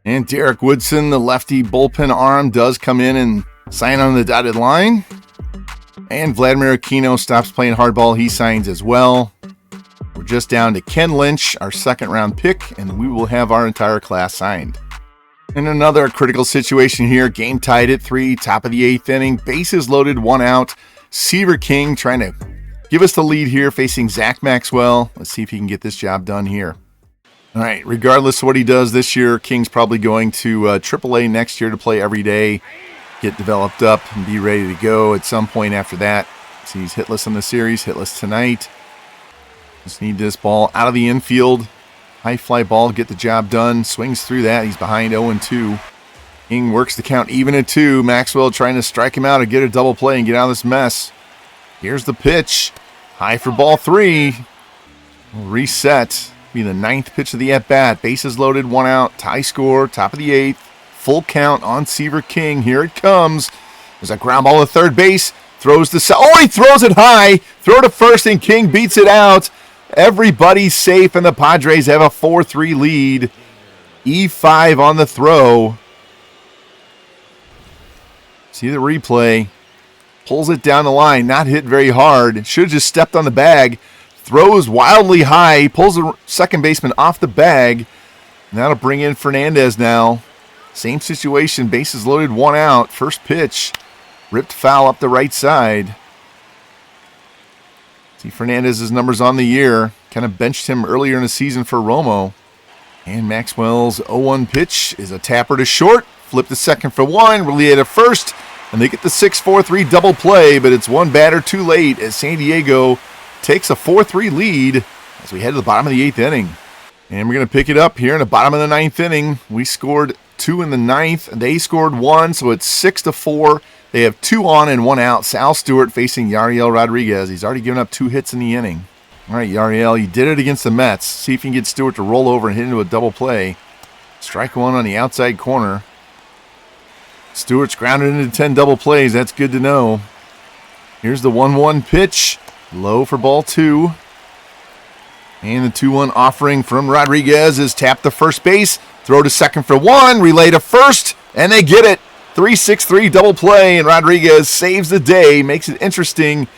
And Derek Woodson, the lefty bullpen arm, does come in and sign on the dotted line. And Vladimir Aquino stops playing hardball. He signs as well. We're just down to Ken Lynch, our second-round pick, and we will have our entire class signed. In another critical situation here, game tied at 3, top of the 8th inning, bases loaded, 1 out. Seaver King trying to give us the lead here, facing Zach Maxwell. Let's see if he can get this job done here. All right, regardless of what he does this year, King's probably going to AAA next year to play every day, get developed up, and be ready to go at some point after that. So he's hitless in the series, hitless tonight. Just need this ball out of the infield. High fly ball, get the job done. Swings through that. He's behind 0-2. King works the count even at 2. Maxwell trying to strike him out or get a double play and get out of this mess. Here's the pitch. High for ball 3. We'll reset. Be the 9th pitch of the at-bat. Bases loaded, 1 out. Tie score, top of the 8th. Full count on Seaver King. Here it comes. There's a ground ball to third base. Throws the... Oh, he throws it high. Throw to first, and King beats it out. Everybody's safe, and the Padres have a 4-3 lead. E5 on the throw. See the replay. Pulls it down the line. Not hit very hard. Should have just stepped on the bag. Throws wildly high. Pulls the second baseman off the bag. And that'll bring in Fernandez now. Same situation. Bases loaded, 1 out. First pitch. Ripped foul up the right side. See Fernandez's numbers on the year. Kind of benched him earlier in the season for Romo. And Maxwell's 0-1 pitch is a tapper to short. Flip to second for 1. Relay to first. And they get the 6-4-3 double play. But it's one batter too late as San Diego takes a 4-3 lead as we head to the bottom of the 8th inning. And we're going to pick it up here in the bottom of the 9th inning. We scored 2 in the 9th. They scored 1, so it's 6-4. They have 2 on and 1 out. Sal Stewart facing Yariel Rodriguez. He's already given up 2 hits in the inning. All right, Yariel, you did it against the Mets. See if you can get Stewart to roll over and hit into a double play. Strike 1 on the outside corner. Stewart's grounded into 10 double plays. That's good to know. Here's the 1-1 pitch. Low for ball 2. And the 2-1 offering from Rodriguez is tapped to first base. Throw to second for 1. Relay to first. And they get it. 3-6-3 double play, and Rodriguez saves the day, makes it interesting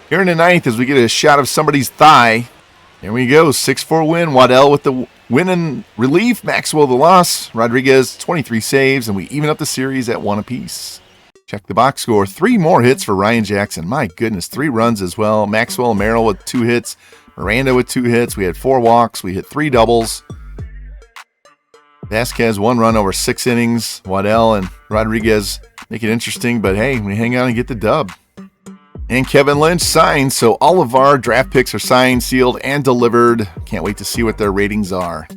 here in the 9th as we get a shot of somebody's thigh. There we go, 6-4 win. Waddell with the win in relief. Maxwell the loss. Rodriguez 23 saves, and we even up the series at 1 apiece. Check the box score. 3 more hits for Ryan Jackson. My goodness, 3 runs as well. Maxwell and Merrill with 2 hits. Miranda with 2 hits. We had 4 walks. We hit 3 doubles. Vasquez 1 run over 6 innings. Waddell and Rodriguez make it interesting, but hey, we hang out and get the dub. And Kevin Lynch signed, so all of our draft picks are signed, sealed, and delivered. Can't wait to see what their ratings are.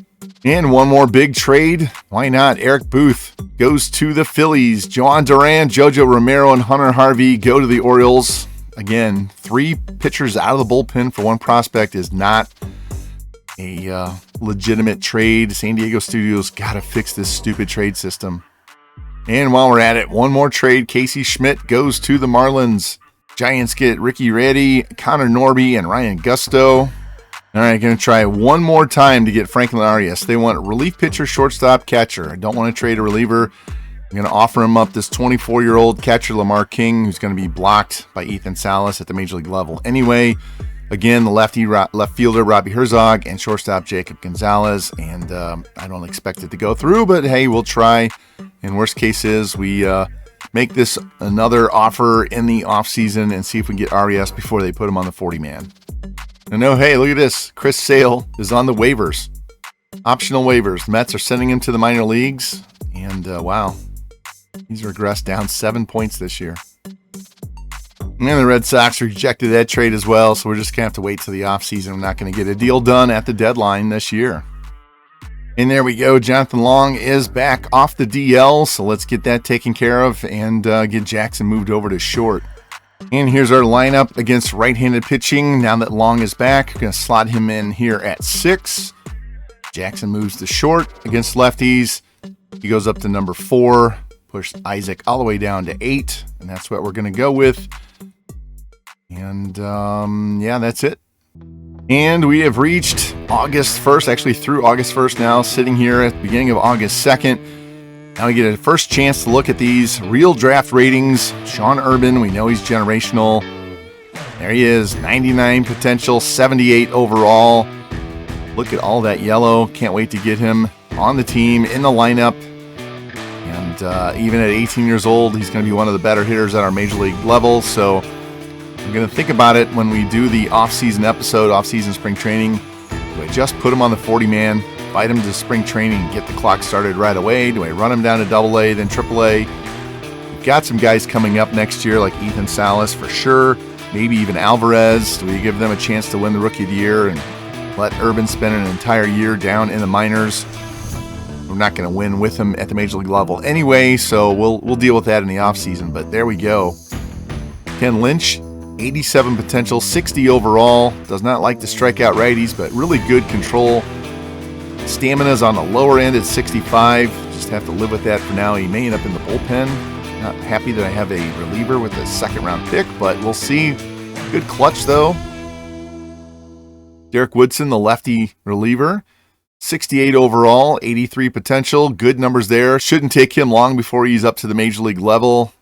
And one more big trade. Why not? Eric Booth goes to the Phillies. Joan Duran, Jojo Romero, and Hunter Harvey go to the Orioles. Again, 3 pitchers out of the bullpen for 1 prospect is not a legitimate trade. San Diego Studios got to fix this stupid trade system. And while we're at it, one more trade. Casey Schmidt goes to the Marlins. Giants get Ricky Reddy, Connor Norby, and Ryan Gusto. All right, going to try one more time to get Franklin Arias. They want relief pitcher, shortstop, catcher. I don't want to trade a reliever. I'm going to offer him up this 24-year-old catcher, Lamar King, who's going to be blocked by Ethan Salas at the major league level. Anyway, again, the left fielder, Robbie Herzog, and shortstop, Jacob Gonzalez. And I don't expect it to go through, but hey, we'll try. And worst case is we make this another offer in the offseason and see if we can get Arias before they put him on the 40-man. And no, hey, look at this. Chris Sale is on the waivers. Optional waivers. Mets are sending him to the minor leagues. And wow, he's regressed down 7 points this year. And the Red Sox rejected that trade as well, so we're just going to have to wait till the offseason. We're not going to get a deal done at the deadline this year. And there we go. Jonathan Long is back off the DL, so let's get that taken care of and get Jackson moved over to short. And here's our lineup against right-handed pitching. Now that Long is back, going to slot him in here at 6. Jackson moves to short against lefties. He goes up to number 4. Push Isaac all the way down to 8, and that's what we're going to go with. And yeah, that's it. And we have reached August 1st, actually through August 1st now, sitting here at the beginning of August 2nd. Now we get a first chance to look at these real draft ratings. Sean Urban, we know he's generational. There he is, 99 potential, 78 overall. Look at all that yellow. Can't wait to get him on the team, in the lineup. And even at 18 years old, he's going to be one of the better hitters at our major league level. So I'm going to think about it when we do the off-season episode, off-season spring training. Do I just put him on the 40-man, invite him to spring training, and get the clock started right away? Do I run him down to AA, then AAA? We've got some guys coming up next year like Ethan Salas for sure, maybe even Alvarez. Do we give them a chance to win the Rookie of the Year and let Urban spend an entire year down in the minors? We're not going to win with him at the major league level anyway, so we'll deal with that in the offseason. But there we go. Ken Lynch, 87 potential, 60 overall. Does not like to strike out righties, but really good control. Stamina's on the lower end at 65. Just have to live with that for now. He may end up in the bullpen. Not happy that I have a reliever with a second-round pick, but we'll see. Good clutch, though. Derek Woodson, the lefty reliever. 68 overall, 83 potential. Good numbers there. Shouldn't take him long before he's up to the major league level,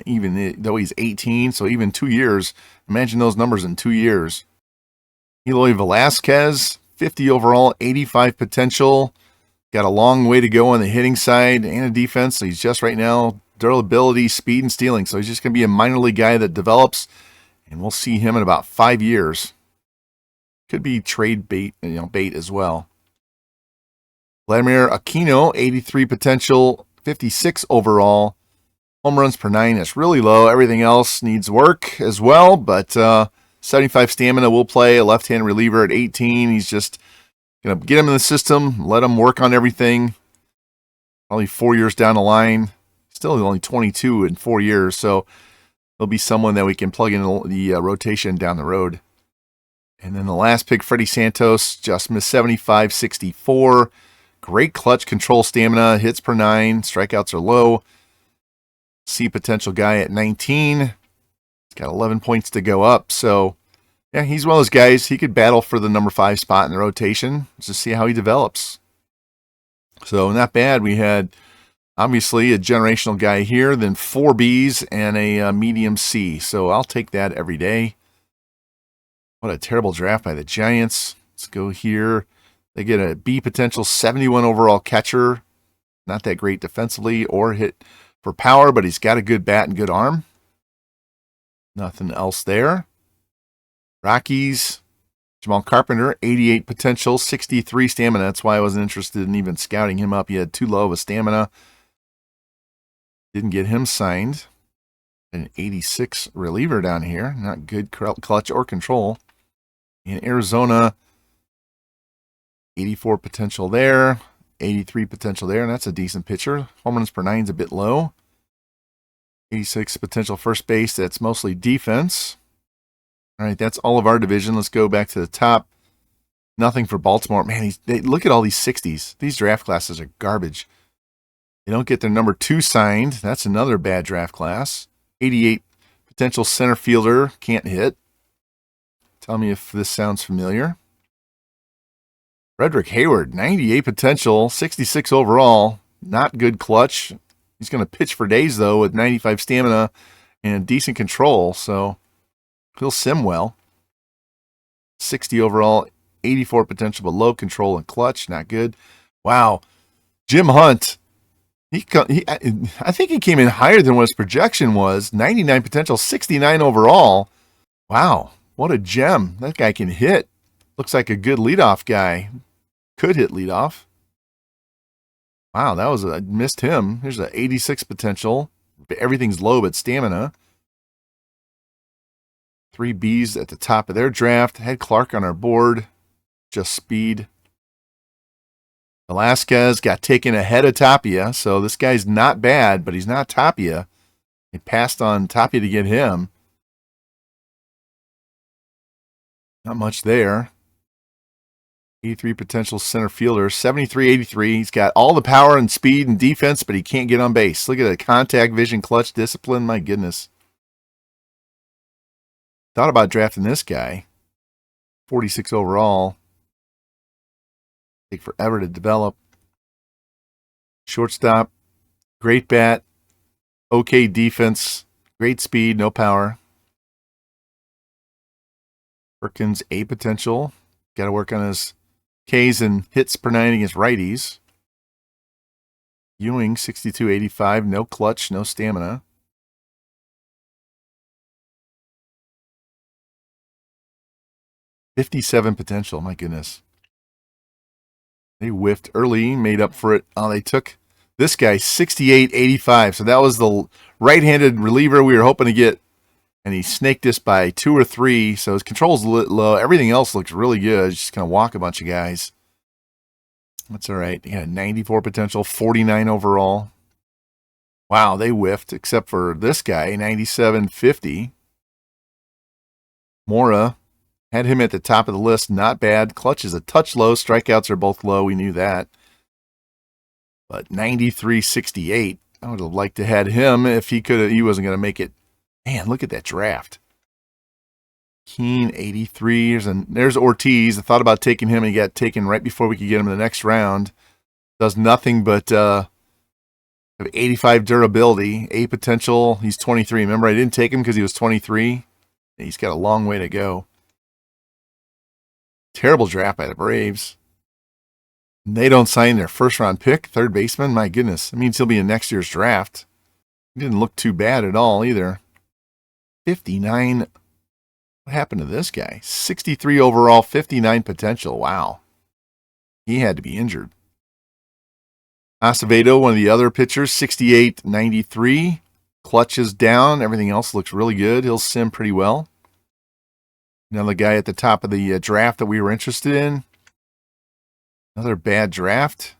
even though he's 18, so even 2 years. Imagine those numbers in 2 years. Eloy Velasquez, 50 overall, 85 potential. Got a long way to go on the hitting side and a defense. So he's just right now durability, speed, and stealing. So he's just going to be a minor league guy that develops, and we'll see him in about 5 years. Could be trade bait, bait as well. Vladimir Aquino, 83 potential, 56 overall. Home runs per 9 is really low. Everything else needs work as well, but 75 stamina will play a left-hand reliever at 18. He's just going to get him in the system, let him work on everything. Probably 4 years down the line. Still only 22 in 4 years, so he'll be someone that we can plug in the rotation down the road. And then the last pick, Freddie Santos, just missed 75, 64. Great clutch control stamina, hits per 9, strikeouts are low. C potential guy at 19. He's got 11 points to go up. So, yeah, he's one of those guys. He could battle for the number 5 spot in the rotation. Let's just see how he develops. So, not bad. We had, obviously, a generational guy here, then 4 Bs and a medium C. So, I'll take that every day. What a terrible draft by the Giants. Let's go here. They get a B potential, 71 overall catcher. Not that great defensively or hit for power, but he's got a good bat and good arm. Nothing else there. Rockies, Jamal Carpenter, 88 potential, 63 stamina. That's why I wasn't interested in even scouting him up. He had too low of a stamina. Didn't get him signed. An 86 reliever down here. Not good clutch or control. In Arizona, 84 potential there. 83 potential there, and that's a decent pitcher. Home runs per 9 is a bit low. 86 potential first base. That's mostly defense. All right, that's all of our division. Let's go back to the top. Nothing for Baltimore. Man, look at all these 60s. These draft classes are garbage. They don't get their number 2 signed. That's another bad draft class. 88 potential center fielder. Can't hit. Tell me if this sounds familiar. Frederick Hayward, 98 potential, 66 overall. Not good clutch. He's going to pitch for days, though, with 95 stamina and decent control, so he'll sim well. 60 overall, 84 potential, but low control and clutch. Not good. Wow. Jim Hunt. I think he came in higher than what his projection was. 99 potential, 69 overall. Wow. What a gem. That guy can hit. Looks like a good leadoff guy. Could hit leadoff. Wow, I missed him. Here's an 86 potential. Everything's low but stamina. 3 Bs at the top of their draft. Had Clark on our board. Just speed. Velasquez got taken ahead of Tapia, so this guy's not bad, but he's not Tapia. He passed on Tapia to get him. Not much there. 83 potential center fielder, 73-83. He's got all the power and speed and defense, but he can't get on base. Look at the contact, vision, clutch, discipline. My goodness. Thought about drafting this guy. 46 overall. Take forever to develop. Shortstop. Great bat. Okay defense. Great speed. No power. Perkins, A potential. Got to work on his Ks and hits per nine against righties. Ewing, 62-85. No clutch, no stamina. $57 potential. My goodness. They whiffed early, made up for it. Oh, they took this guy, 68-85. So that was the right-handed reliever we were hoping to get. And he snaked us by 2 or 3. So his control's a little low. Everything else looks really good. Just going to walk a bunch of guys. That's all right. Yeah, 94 potential, 49 overall. Wow, they whiffed, except for this guy, 97-50. Mora. Had him at the top of the list. Not bad. Clutch is a touch low. Strikeouts are both low. We knew that. But 93-68. I would have liked to have had him if he could. He wasn't going to make it. Man, look at that draft. Keen, 83. There's Ortiz. I thought about taking him, and he got taken right before we could get him in the next round. Does nothing but have 85 durability, A potential. He's 23. Remember, I didn't take him because he was 23. He's got a long way to go. Terrible draft by the Braves. And they don't sign their first-round pick, third baseman. My goodness. That means he'll be in next year's draft. He didn't look too bad at all either. 59. What happened to this guy? 63 overall, 59 potential. Wow. He had to be injured. Acevedo, one of the other pitchers, 68-93. Clutch is down. Everything else looks really good. He'll sim pretty well. Another guy at the top of the draft that we were interested in. Another bad draft.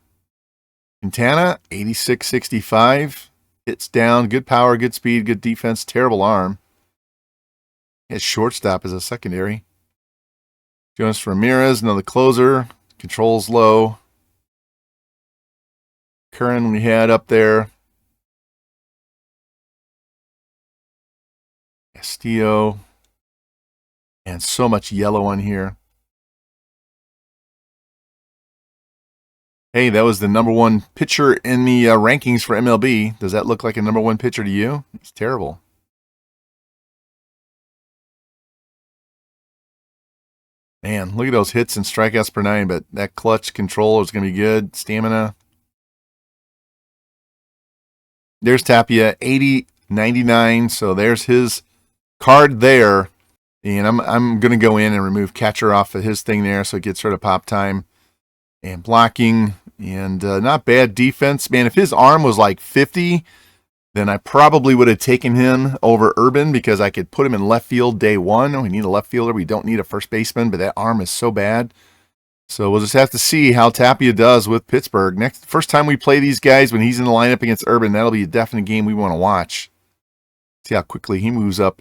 Quintana, 86-65. Hits down. Good power, good speed, good defense. Terrible arm. His shortstop as a secondary. Jonas Ramirez, another closer. Controls low. Curran we had up there. Castillo. And so much yellow on here. Hey, that was the number one pitcher in the rankings for MLB. Does that look like a number one pitcher to you? It's terrible. Man, look at those hits and strikeouts per nine, but that clutch control is going to be good. Stamina. There's Tapia, 80-99. So there's his card there. And I'm going to go in and remove catcher off of his thing there so it gets rid of pop time. And blocking. And not bad defense. Man, if his arm was like 50, then I probably would have taken him over Urban because I could put him in left field day one. We need a left fielder. We don't need a first baseman, but that arm is so bad. So we'll just have to see how Tapia does with Pittsburgh. First time we play these guys when he's in the lineup against Urban, that'll be a definite game we want to watch. See how quickly he moves up.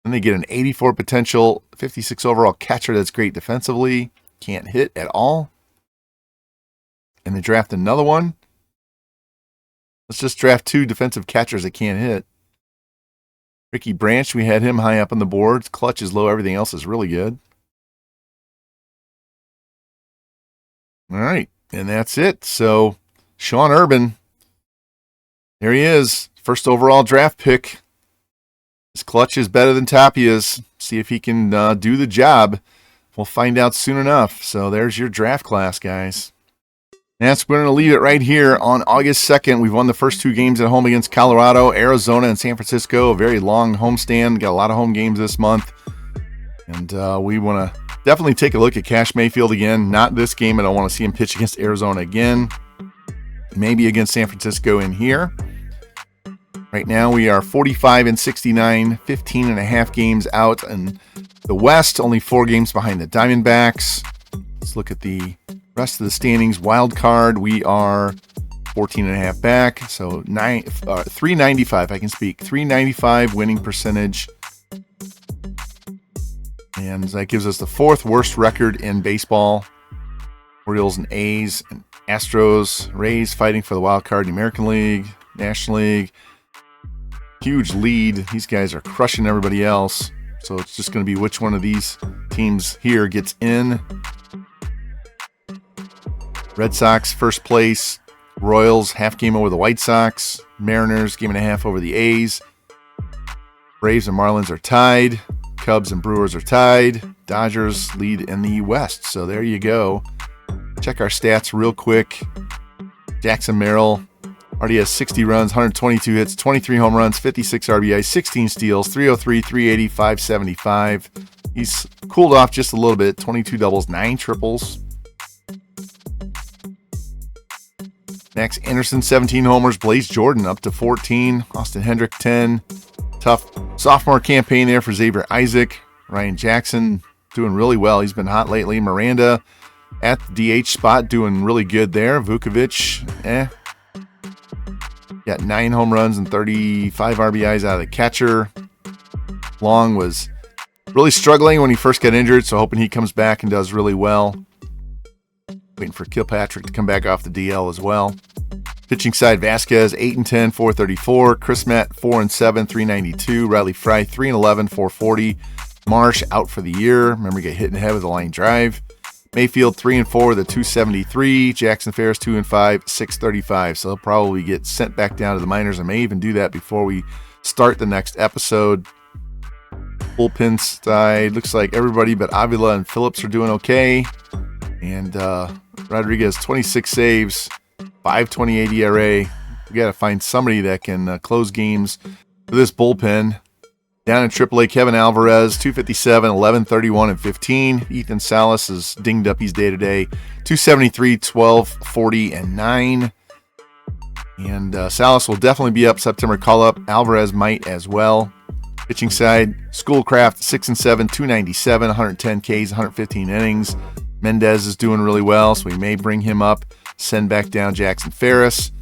Then they get an 84 potential, 56 overall catcher that's great defensively. Can't hit at all. And they draft another one. Let's just draft 2 defensive catchers that can't hit. Ricky Branch, we had him high up on the boards. Clutch is low. Everything else is really good. All right. And that's it. So, Sean Urban. There he is. First overall draft pick. His clutch is better than Tapia's. See if he can do the job. We'll find out soon enough. So, there's your draft class, guys. That's we're going to leave it right here on August 2nd. We've won the first 2 games at home against Colorado, Arizona, and San Francisco. A very long homestand. Got a lot of home games this month. And we want to definitely take a look at Kash Mayfield again. Not this game. I don't want to see him pitch against Arizona again. Maybe against San Francisco in here. Right now we are 45-69, 15 and a half games out in the West. Only 4 games behind the Diamondbacks. Let's look at the rest of the standings. Wild card, we are 14 and a half back. So 395, I can speak. 395 winning percentage. And that gives us the 4th worst record in baseball. Orioles and A's and Astros, Rays fighting for the wild card in the American League, National League. Huge lead. These guys are crushing everybody else. So it's just going to be which one of these teams here gets in. Red Sox first place. Royals half game over the White Sox. Mariners game and a half over the A's. Braves and Marlins are tied. Cubs and Brewers are tied. Dodgers lead in the West. So there you go. Check our stats real quick. Jackson Merrill already has 60 runs, 122 hits, 23 home runs, 56 RBIs, 16 steals, 303, 380, 575. He's cooled off just a little bit. 22 doubles, 9 triples. Max Anderson, 17 homers. Blaze Jordan up to 14. Austin Hendrick, 10. Tough sophomore campaign there for Xavier Isaac. Ryan Jackson doing really well. He's been hot lately. Miranda at the DH spot doing really good there. Vukovic, got 9 home runs and 35 RBIs out of the catcher. Long was really struggling when he first got injured, so hoping he comes back and does really well. Waiting for Kilpatrick to come back off the DL as well. Pitching side, Vasquez, 8-10, 434. Chris Matt, 4-7, 392. Riley Fry, 3-11, 440. Marsh out for the year. Remember, get hit in the head with a line drive. Mayfield, 3-4 with a 273. Jackson Ferris, 2-5, 635. So he'll probably get sent back down to the minors. I may even do that before we start the next episode. Bullpen side, looks like everybody but Avila and Phillips are doing okay. And Rodriguez, 26 saves, 5.28 ERA. We got to find somebody that can close games for this bullpen. Down in AAA, Kevin Alvarez, 257, 11, 31, and 15. Ethan Salas is dinged up. He's day-to-day. 273, 12, 40, and 9. And Salas will definitely be up September call-up. Alvarez might as well. Pitching side, Schoolcraft, 6-7, 297, 110 Ks, 115 innings. Mendez is doing really well, so we may bring him up. Send back down Jackson Ferris.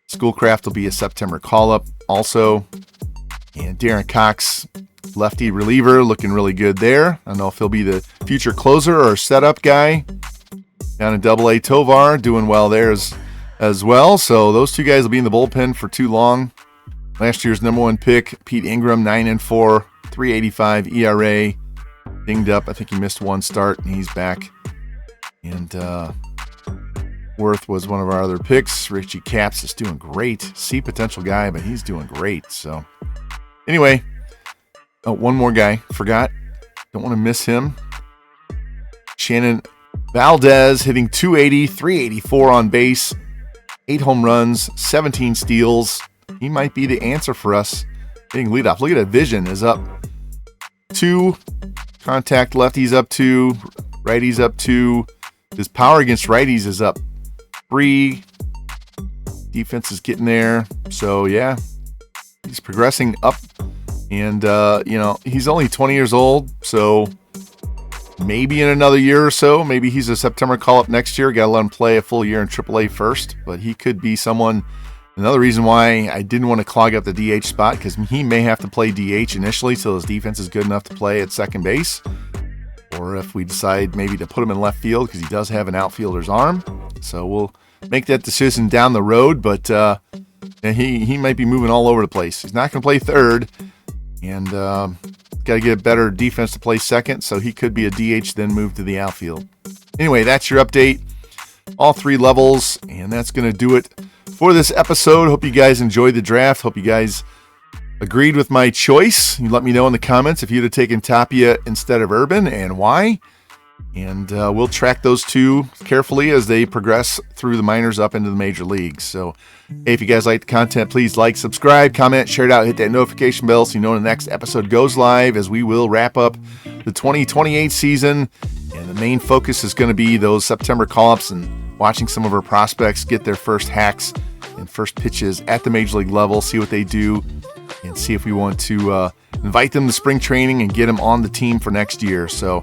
Schoolcraft will be a September call-up also. And Darren Cox, lefty reliever, looking really good there. I don't know if he'll be the future closer or setup guy. Down in AA, Tovar doing well there as well. So those two guys will be in the bullpen for too long. Last year's number 1 pick, Pete Ingram, 9-4, 385 ERA. Dinged up. I think he missed 1 start, and he's back. And Worth was one of our other picks. Richie Capps is doing great. See potential guy, but he's doing great. So anyway, one more guy. Forgot. Don't want to miss him. Shannon Valdez hitting 280, 384 on base, 8 home runs, 17 steals. He might be the answer for us hitting leadoff. Look at that. Vision is up 2. Contact lefties up 2. Righties up 2. His power against righties is up 3. Defense is getting there. So, yeah, he's progressing up. And, he's only 20 years old. So, maybe in another year or so, maybe he's a September call-up next year. Got to let him play a full year in AAA first. But he could be someone. Another reason why I didn't want to clog up the DH spot, because he may have to play DH initially till his defense is good enough to play at second base. Or if we decide maybe to put him in left field, because he does have an outfielder's arm. So we'll make that decision down the road. But he might be moving all over the place. He's not going to play third. And got to get a better defense to play second. So he could be a DH, then move to the outfield. Anyway, that's your update. All 3 levels. And that's going to do it for this episode. Hope you guys enjoyed the draft. Hope you guys agreed with my choice. You let me know in the comments if you'd have taken Tapia instead of Urban and why. And we'll track those two carefully as they progress through the minors up into the major leagues. So hey, if you guys like the content, please like, subscribe, comment, share it out, hit that notification bell so you know when the next episode goes live, as we will wrap up the 2028 season. And the main focus is going to be those September call-ups and watching some of our prospects get their first hacks and first pitches at the major league level, see what they do, and see if we want to invite them to spring training and get them on the team for next year. So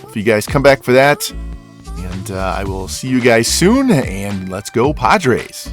if you guys come back for that, and I will see you guys soon, and let's go Padres.